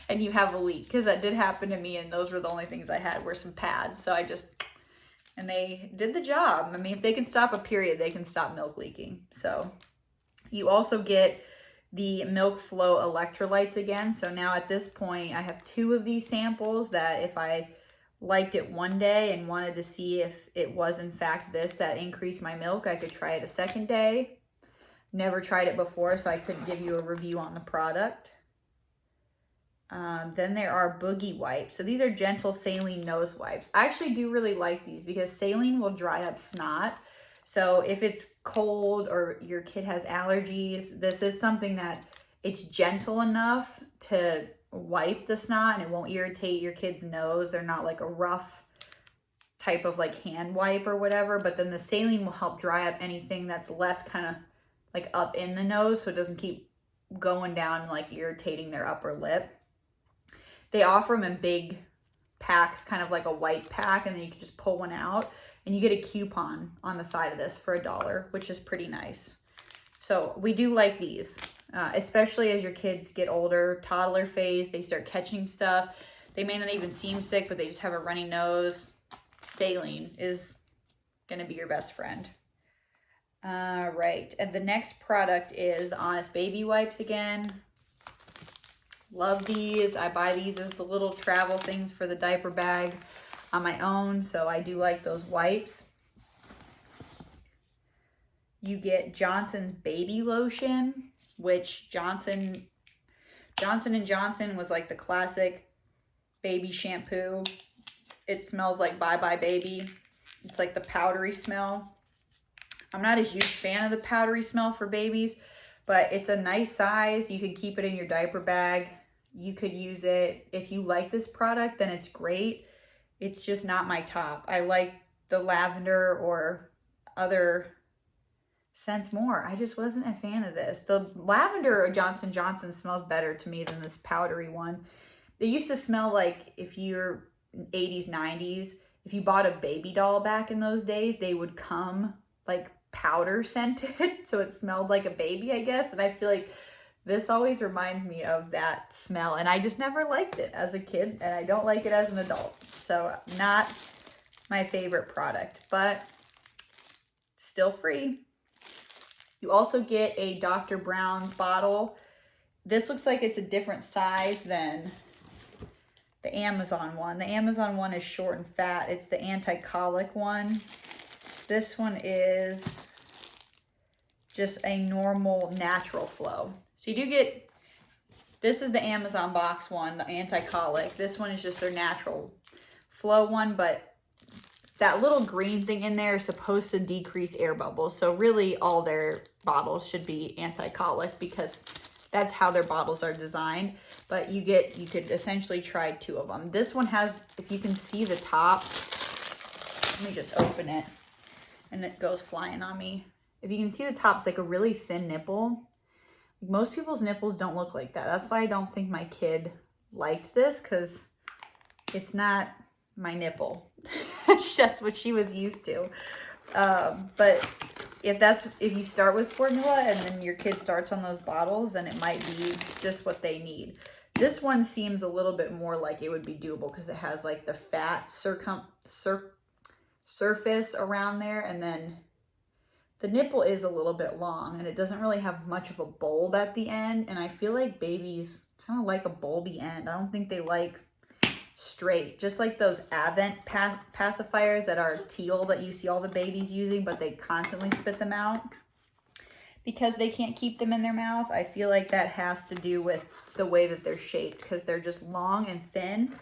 and you have a leak, because that did happen to me, and those were the only things I had were some pads. So and they did the job. I mean, if they can stop a period, they can stop milk leaking. So you also get the Milk Flow electrolytes again. So now at this point, I have 2 of these samples that if I liked it one day and wanted to see if it was in fact this that increased my milk, I could try it a second day. Never tried it before, so I couldn't give you a review on the product. Then there are Boogie Wipes. So these are gentle saline nose wipes. I actually do really like these because saline will dry up snot. So if it's cold or your kid has allergies, this is something that it's gentle enough to wipe the snot and it won't irritate your kid's nose. They're not like a rough type of like hand wipe or whatever, but then the saline will help dry up anything that's left kind of like up in the nose so it doesn't keep going down and like irritating their upper lip. They offer them in big packs, kind of like a white pack, and then you can just pull one out. And you get a coupon on the side of this for $1, which is pretty nice. So we do like these, especially as your kids get older, toddler phase, they start catching stuff. They may not even seem sick, but they just have a runny nose. Saline is gonna be your best friend. Right, and the next product is the Honest Baby Wipes again. Love these. I buy these as the little travel things for the diaper bag on my own, so I do like those wipes. You get Johnson's Baby Lotion, which Johnson & Johnson was like the classic baby shampoo. It smells like Bye Bye Baby. It's like the powdery smell. I'm not a huge fan of the powdery smell for babies, but it's a nice size. You could keep it in your diaper bag. You could use it. If you like this product, then it's great. It's just not my top. I like the lavender or other scents more. I just wasn't a fan of this. The lavender Johnson & Johnson smells better to me than this powdery one. It used to smell like, if you're 80s, 90s, if you bought a baby doll back in those days, they would come like powder scented. So it smelled like a baby, I guess. And I feel like this always reminds me of that smell. And I just never liked it as a kid, and I don't like it as an adult. So not my favorite product, but still free. You also get a Dr. Brown's bottle. This looks like it's a different size than the Amazon one. The Amazon one is short and fat. It's the Anti-Colic one. This one is just a normal natural flow. So you do get, this is the Amazon box one, the Anti-Colic. This one is just their natural flow one, but that little green thing in there is supposed to decrease air bubbles. So really all their bottles should be Anti-Colic because that's how their bottles are designed. But you could essentially try 2 of them. This one has, if you can see the top, let me just open it and it goes flying on me. If you can see the top, it's like a really thin nipple. Most people's nipples don't look like that. That's why I don't think my kid liked this, because it's not my nipple. That's what she was used to. But if you start with formula and then your kid starts on those bottles, then it might be just what they need. This one seems a little bit more like it would be doable because it has like the fat surface around there, and then the nipple is a little bit long and it doesn't really have much of a bulb at the end. And I feel like babies kind of like a bulby end. I don't think they like straight, just like those Avent pacifiers that are teal that you see all the babies using, but they constantly spit them out because they can't keep them in their mouth. I feel like that has to do with the way that they're shaped, because they're just long and thin,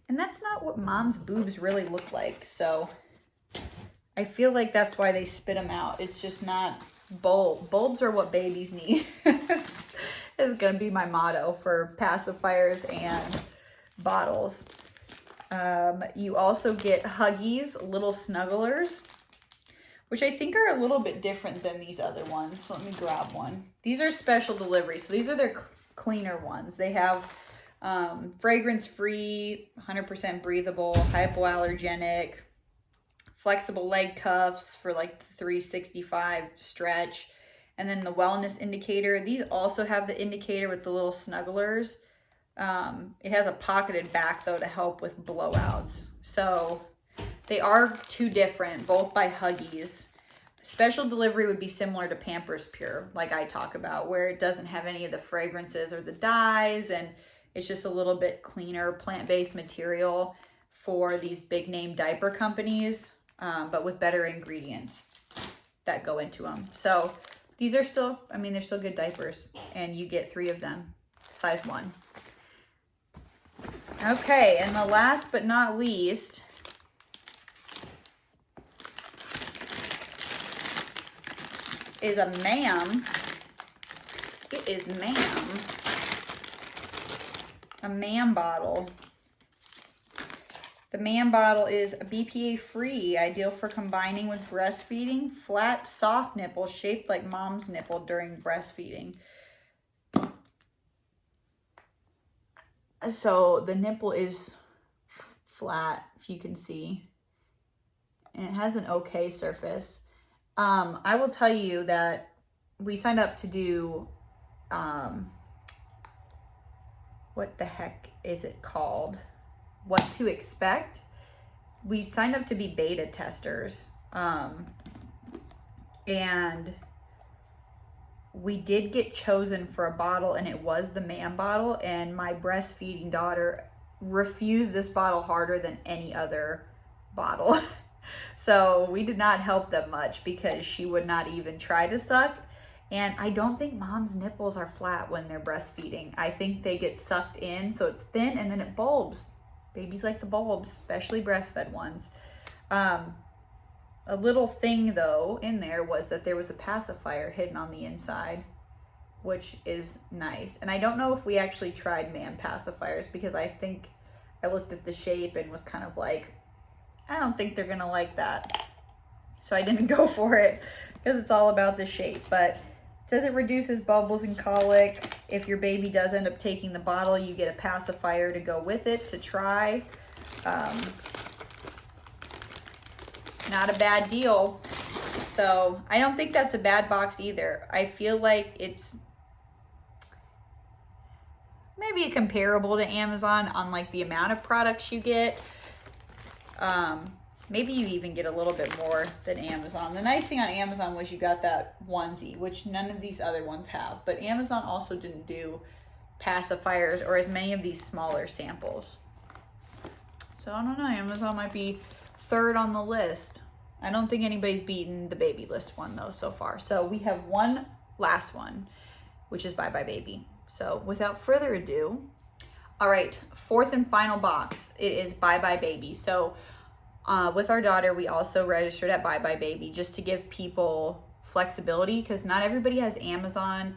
and that's not what mom's boobs really look like. So I feel like that's why they spit them out. It's just not bulbs are what babies need. It's gonna be my motto for pacifiers and bottles. You also get Huggies little Snugglers, which I think are a little bit different than these other ones. So let me grab one. These are special delivery. So these are their cleaner ones. They have fragrance-free, 100% breathable, hypoallergenic, flexible leg cuffs for like 365 stretch, and then the wellness indicator. These also have the indicator with the little Snugglers. It has a pocketed back though to help with blowouts. So they are two different, both by Huggies. Special delivery would be similar to Pampers Pure, like I talk about, where it doesn't have any of the fragrances or the dyes, and it's just a little bit cleaner plant-based material for these big name diaper companies, but with better ingredients that go into them. So these are still, I mean, they're still good diapers, and you get 3 of them, size 1. Okay, and the last but not least is a ma'am. It is ma'am. A ma'am bottle. The ma'am bottle is BPA free, ideal for combining with breastfeeding. Flat, soft nipple shaped like mom's nipple during breastfeeding. So the nipple is flat, if you can see, and it has an okay surface. I will tell you that we signed up to do, what the heck is it called? What to expect. We signed up to be beta testers, and we did get chosen for a bottle, and it was the ma'am bottle, and my breastfeeding daughter refused this bottle harder than any other bottle. So we did not help them much because she would not even try to suck. And I don't think mom's nipples are flat when they're breastfeeding. I think they get sucked in, so it's thin and then it bulbs. Babies like the bulbs, especially breastfed ones. A little thing though in there was that there was a pacifier hidden on the inside, which is nice. And I don't know if we actually tried ma'am pacifiers, because I think I looked at the shape and was kind of like, I don't think they're gonna like that. So I didn't go for it because it's all about the shape. But it says it reduces bubbles and colic. If your baby does end up taking the bottle, you get a pacifier to go with it to try. Not a bad deal. So I don't think that's a bad box either. I feel like it's maybe comparable to Amazon on like the amount of products you get. Maybe you even get a little bit more than Amazon. The nice thing on Amazon was you got that onesie, which none of these other ones have. But Amazon also didn't do pacifiers or as many of these smaller samples. So I don't know, Amazon might be third on the list. I don't think anybody's beaten the baby list one though so far. So we have one last one, which is Bye Bye Baby. So without further ado, all right, 4th and final box. It is Bye Bye Baby. So with our daughter, we also registered at Bye Bye Baby just to give people flexibility, because not everybody has Amazon,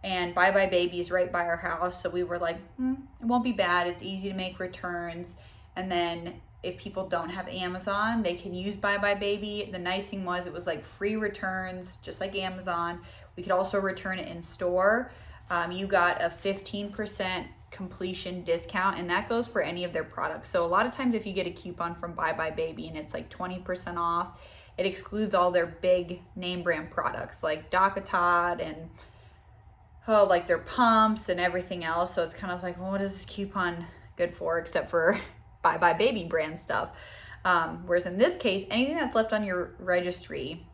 and Bye Bye Baby is right by our house. So we were like, it won't be bad. It's easy to make returns. And then if people don't have Amazon, they can use Bye Bye Baby. The nice thing was it was like free returns, just like Amazon. We could also return it in store. You got a 15% completion discount, and that goes for any of their products. So a lot of times if you get a coupon from Bye Bye Baby and it's like 20% off, it excludes all their big name brand products like Dakatot and like their pumps and everything else. So it's kind of like, well, what is this coupon good for except for Bye Bye Baby brand stuff? Whereas in this case, anything that's left on your registry,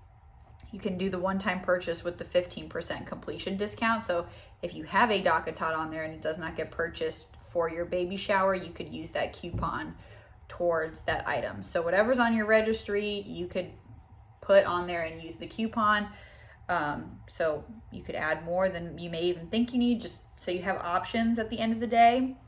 you can do the one-time purchase with the 15% completion discount. So if you have a Dakatot on there and it does not get purchased for your baby shower, you could use that coupon towards that item. So whatever's on your registry, you could put on there and use the coupon. So you could add more than you may even think you need, just so you have options at the end of the day.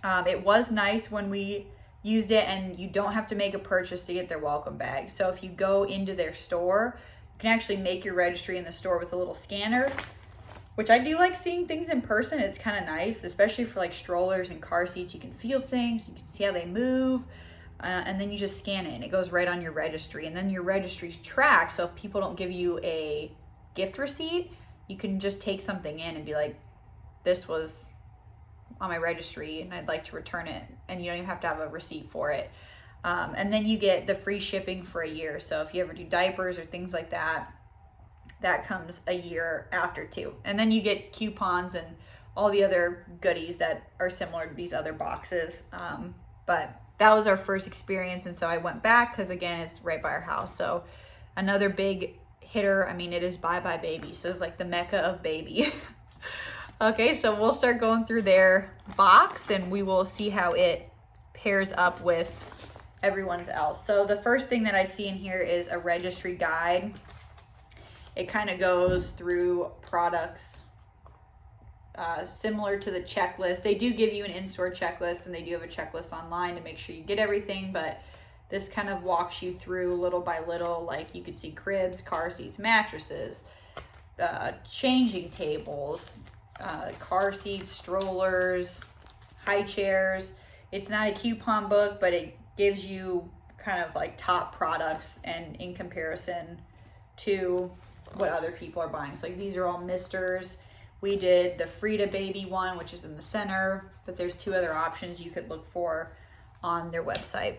It was nice when we used it and you don't have to make a purchase to get their welcome bag. So if you go into their store, you can actually make your registry in the store with a little scanner, which I do like seeing things in person. It's kind of nice, especially for like strollers and car seats. You can feel things, you can see how they move, and then you just scan it and it goes right on your registry. And then your registry's tracked, so if people don't give you a gift receipt, you can just take something in and be like, this was on my registry and I'd like to return it, and you don't even have to have a receipt for it. And then you get the free shipping for a year. So if you ever do diapers or things like that, that comes a year after too. And then you get coupons and all the other goodies that are similar to these other boxes. But that was our first experience, and so I went back because again, it's right by our house. So another big hitter. I mean, it is Bye Bye Baby, so it's like the mecca of baby. Okay, so we'll start going through their box and we will see how it pairs up with everyone's else. So the first thing that I see in here is a registry guide. It kind of goes through products similar to the checklist. They do give you an in-store checklist and they do have a checklist online to make sure you get everything, but this kind of walks you through little by little. Like you could see cribs, car seats, mattresses, changing tables, car seats, strollers, high chairs. It's not a coupon book, but it gives you kind of like top products and in comparison to what other people are buying. So like these are all misters. We did the Frida Baby one, which is in the center, but there's two other options you could look for on their website.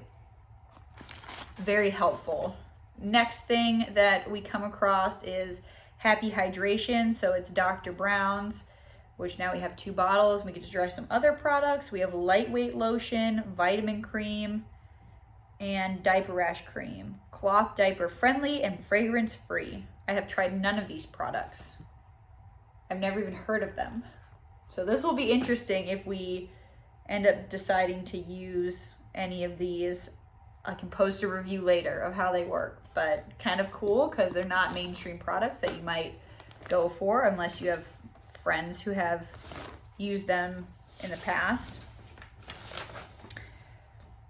Very helpful. Next thing that we come across is Happy Hydration. So it's Dr. Brown's, which now we have 2 bottles. We could just try some other products. We have lightweight lotion, vitamin cream, and diaper rash cream. Cloth diaper friendly and fragrance free. I have tried none of these products. I've never even heard of them. So this will be interesting if we end up deciding to use any of these. I can post a review later of how they work, but kind of cool because they're not mainstream products that you might go for unless you have friends who have used them in the past.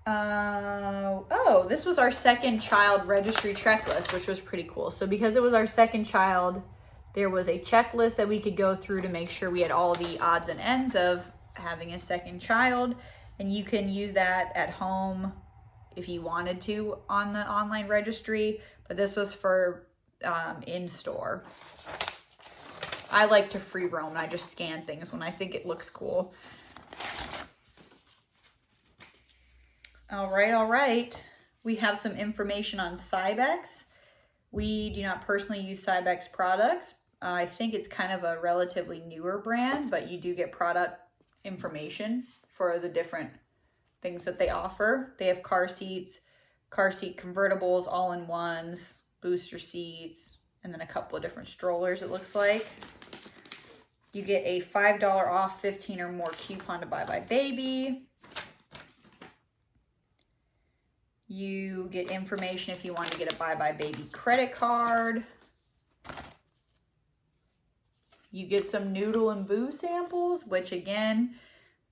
Oh, this was our second child registry checklist, which was pretty cool. So because it was our second child, there was a checklist that we could go through to make sure we had all the odds and ends of having a second child. And you can use that at home if you wanted to on the online registry, but this was for in-store. I like to free roam. I just scan things when I think it looks cool. All right. We have some information on Cybex. We do not personally use Cybex products. I think it's kind of a relatively newer brand, but you do get product information for the different things that they offer. They have car seats, car seat convertibles, all-in-ones, booster seats, and then a couple of different strollers, it looks like. You get a $5 off 15 or more coupon to Bye Bye Baby. You get information if you want to get a Bye Bye Baby credit card. You get some Noodle and Boo samples, which again,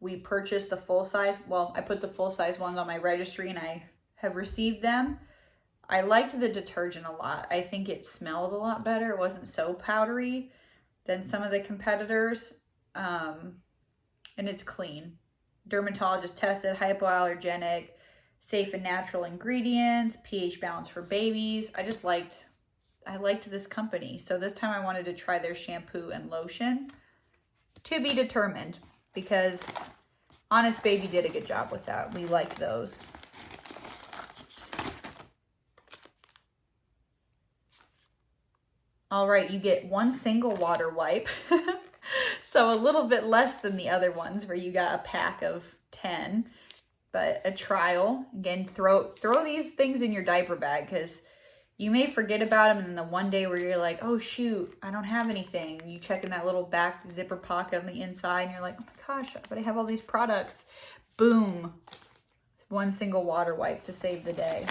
we purchased the full size. Well, I put the full size ones on my registry and I have received them. I liked the detergent a lot. I think it smelled a lot better. It wasn't so powdery than some of the competitors. And it's clean. Dermatologist tested, hypoallergenic, safe and natural ingredients, pH balance for babies. I liked this company. So this time I wanted to try their shampoo and lotion. To be determined. because Honest Baby did a good job with that. We like those. All right, you get one single water wipe. So a little bit less than the other ones where you got a pack of 10, but a trial. Again, throw these things in your diaper bag because you may forget about them, and then the one day where you're like, oh shoot, I don't have anything. You check in that little back zipper pocket on the inside and you're like, oh my gosh, but I have all these products. Boom, one single water wipe to save the day.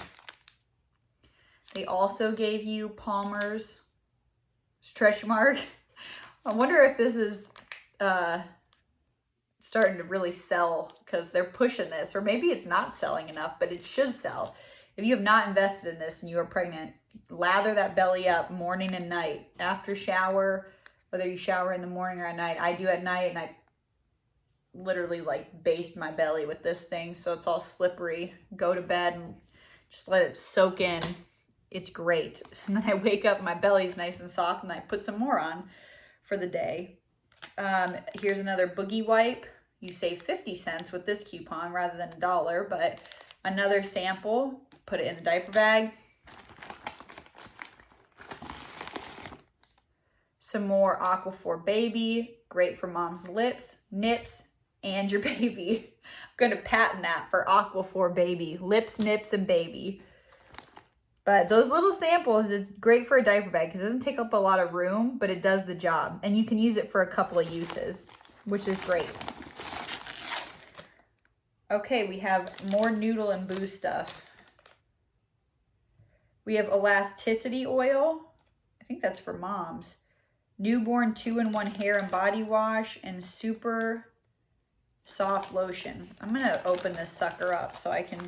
They also gave you Palmer's stretch mark. I wonder if this is starting to really sell because they're pushing this, or maybe it's not selling enough, but it should sell. If you have not invested in this and you are pregnant, lather that belly up morning and night. After shower, whether you shower in the morning or at night. I do at night, and I literally like baste my belly with this thing so it's all slippery. Go to bed and just let it soak in. It's great. And then I wake up, my belly's nice and soft, and I put some more on for the day. Here's another Boogie Wipe. You save 50 cents with this coupon rather than $1, but another sample. Put it in the diaper bag. Some more Aquaphor Baby. Great for mom's lips, nips, and your baby. I'm going to patent that for Aquaphor Baby. Lips, nips, and baby. But those little samples, it's great for a diaper bag because it doesn't take up a lot of room, but it does the job. And you can use it for a couple of uses, which is great. Okay, we have more Noodle and Boo stuff. We have elasticity oil. I think that's for moms. Newborn 2-in-1 hair and body wash, and super soft lotion. I'm going to open this sucker up so I can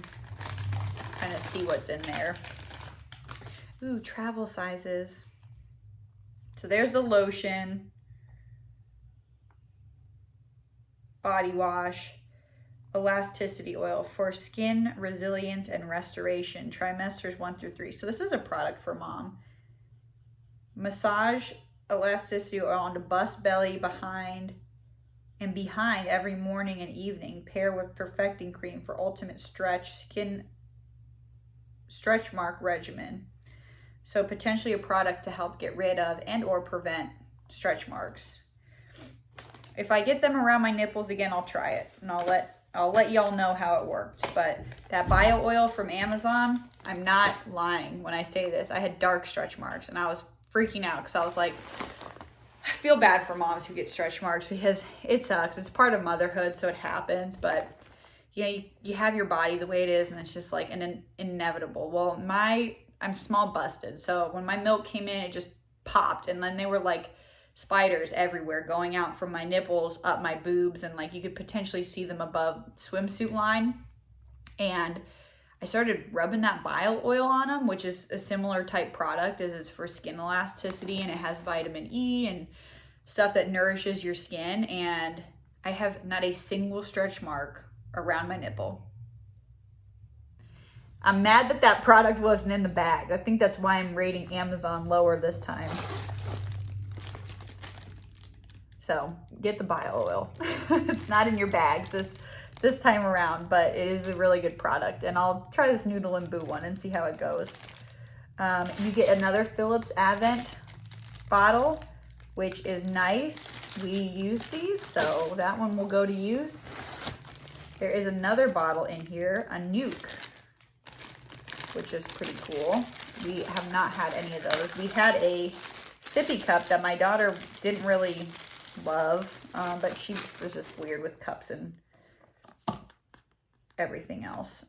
kind of see what's in there. Ooh, travel sizes. So there's the lotion, body wash, elasticity oil for skin resilience and restoration, trimesters 1 through 3. So this is a product for mom. Massage elasticity oil onto bust, belly, behind every morning and evening. Pair with perfecting cream for ultimate stretch skin stretch mark regimen. So potentially a product to help get rid of and or prevent stretch marks. If I get them around my nipples again, I'll try it, and I'll let y'all know how it worked. But that bio oil from Amazon, I'm not lying when I say this. I had dark stretch marks and I was freaking out because I was like, I feel bad for moms who get stretch marks because it sucks. It's part of motherhood, so it happens. But yeah, you have your body the way it is, and it's just like an inevitable. Well, I'm small busted, so when my milk came in, it just popped, and then they were like spiders everywhere going out from my nipples up my boobs, and like you could potentially see them above swimsuit line. And I started rubbing that bio oil on them, which is a similar type product as it's for skin elasticity, and it has vitamin E and stuff that nourishes your skin. And I have not a single stretch mark around my nipple. I'm mad that that product wasn't in the bag. I think that's why I'm rating Amazon lower this time. So get the bio oil. It's not in your bags this time around, but it is a really good product. And I'll try this Noodle and Boo one and see how it goes. You get another Phillips Avent bottle, which is nice. We use these, so that one will go to use. There is another bottle in here, a Nuke, which is pretty cool. We have not had any of those. We had a sippy cup that my daughter didn't really love, but she was just weird with cups and everything else.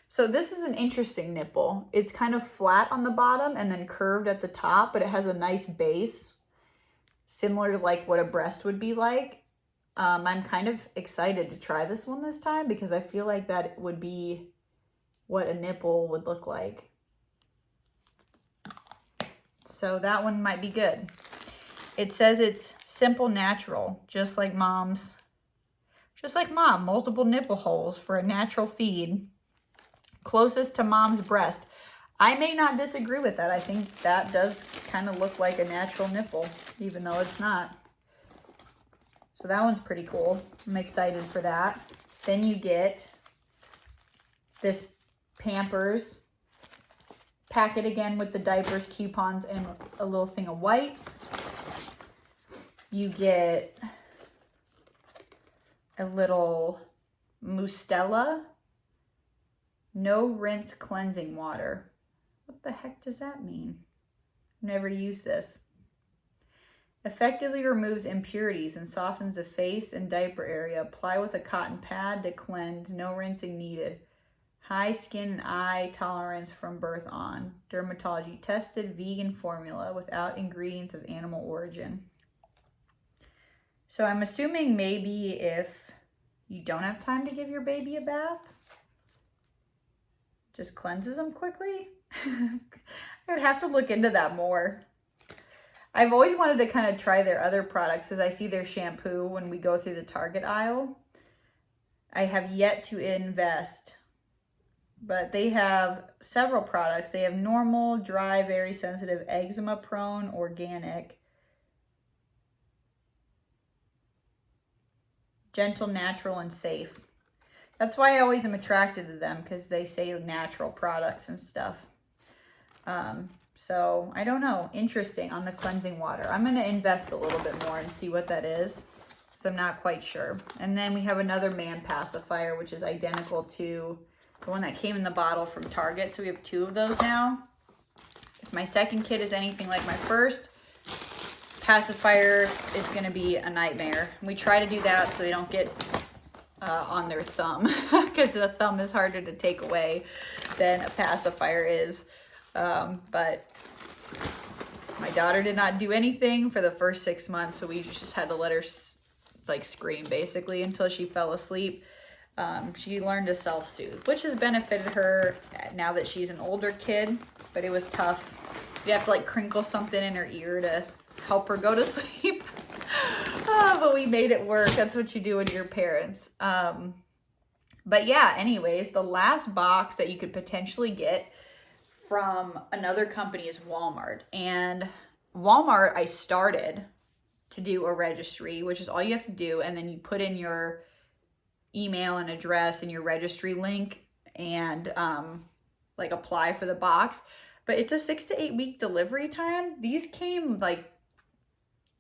So this is an interesting nipple. It's kind of flat on the bottom and then curved at the top, but it has a nice base, similar to like what a breast would be like. I'm kind of excited to try this one this time because I feel like that would be what a nipple would look like. So that one might be good. It says it's simple, natural, just like mom, multiple nipple holes for a natural feed, closest to mom's breast. I may not disagree with that. I think that does kind of look like a natural nipple, even though it's not. So that one's pretty cool. I'm excited for that. Then you get this Pampers packet again with the diapers, coupons, and a little thing of wipes. You get a little Mustela no rinse cleansing water. What the heck does that mean? I've never used this. Effectively removes impurities and softens the face and diaper area. Apply with a cotton pad to cleanse. No rinsing needed. High skin and eye tolerance from birth on. Dermatology tested, vegan formula without ingredients of animal origin. So I'm assuming maybe if you don't have time to give your baby a bath, just cleanses them quickly. I would have to look into that more. I've always wanted to kind of try their other products as I see their shampoo when we go through the Target aisle. I have yet to invest, but they have several products. They have normal, dry, very sensitive, eczema prone, organic, gentle, natural, and safe. That's why I always am attracted to them, because they say natural products and stuff. So I don't know, interesting on the cleansing water. I'm going to invest a little bit more and see what that is, because I'm not quite sure. And then we have another man pacifier, which is identical to the one that came in the bottle from Target. So we have 2 of those now. If my second kid is anything like my first, pacifier is going to be a nightmare. We try to do that so they don't get on their thumb, because the thumb is harder to take away than a pacifier is. But my daughter did not do anything for the first 6 months, so we just had to let her like scream basically until she fell asleep. She learned to self-soothe, which has benefited her now that she's an older kid, but it was tough. You have to like crinkle something in her ear to help her go to sleep. But we made it work. That's what you do when you're parents. But yeah, anyways, the last box that you could potentially get from another company is Walmart. And Walmart, I started to do a registry, which is all you have to do. And then you put in your email and address and your registry link and like apply for the box. But it's a 6 to 8 week delivery time. These came like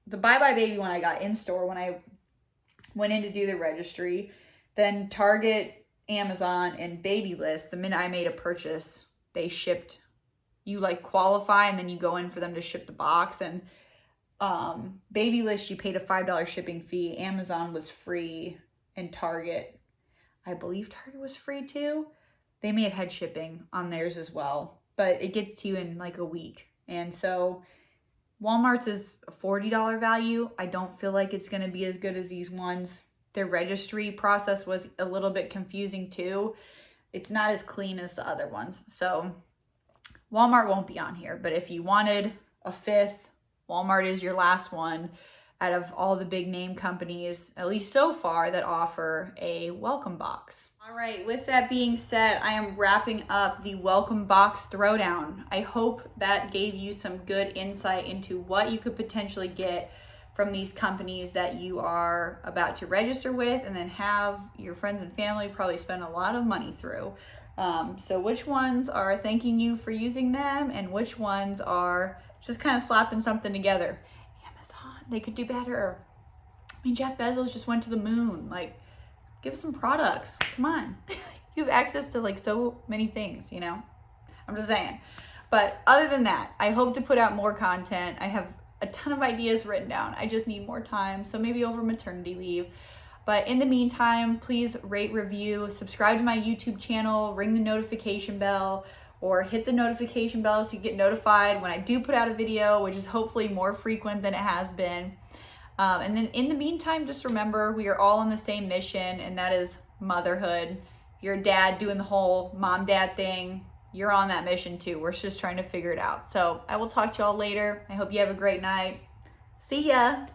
the Bye Bye Baby one I got in store when I went in to do the registry. Then Target, Amazon, and Baby List, the minute I made a purchase, they shipped. You like qualify and then you go in for them to ship the box. And Baby List, you paid a $5 shipping fee. Amazon was free, and Target, I believe Target was free too. They may have had shipping on theirs as well, but it gets to you in like a week. And so Walmart's is a $40 value. I don't feel like it's going to be as good as these ones. Their registry process was a little bit confusing too. It's not as clean as the other ones. So Walmart won't be on here, but if you wanted a 5th, Walmart is your last one out of all the big name companies, at least so far, that offer a welcome box. All right, with that being said, I am wrapping up the welcome box throwdown. I hope that gave you some good insight into what you could potentially get from these companies that you are about to register with and then have your friends and family probably spend a lot of money through. So which ones are thanking you for using them and which ones are just kind of slapping something together? Amazon, they could do better. I mean, Jeff Bezos just went to the moon. Like, give us some products. Come on. You have access to like so many things, you know? I'm just saying. But other than that, I hope to put out more content. I have a ton of ideas written down. I just need more time. So maybe over maternity leave. But in the meantime, please rate, review, subscribe to my YouTube channel, ring the notification bell, or hit the notification bell so you get notified when I do put out a video, which is hopefully more frequent than it has been. And then in the meantime, just remember, we are all on the same mission, and that is motherhood. Your dad doing the whole mom-dad thing. You're on that mission too. We're just trying to figure it out. So I will talk to y'all later. I hope you have a great night. See ya.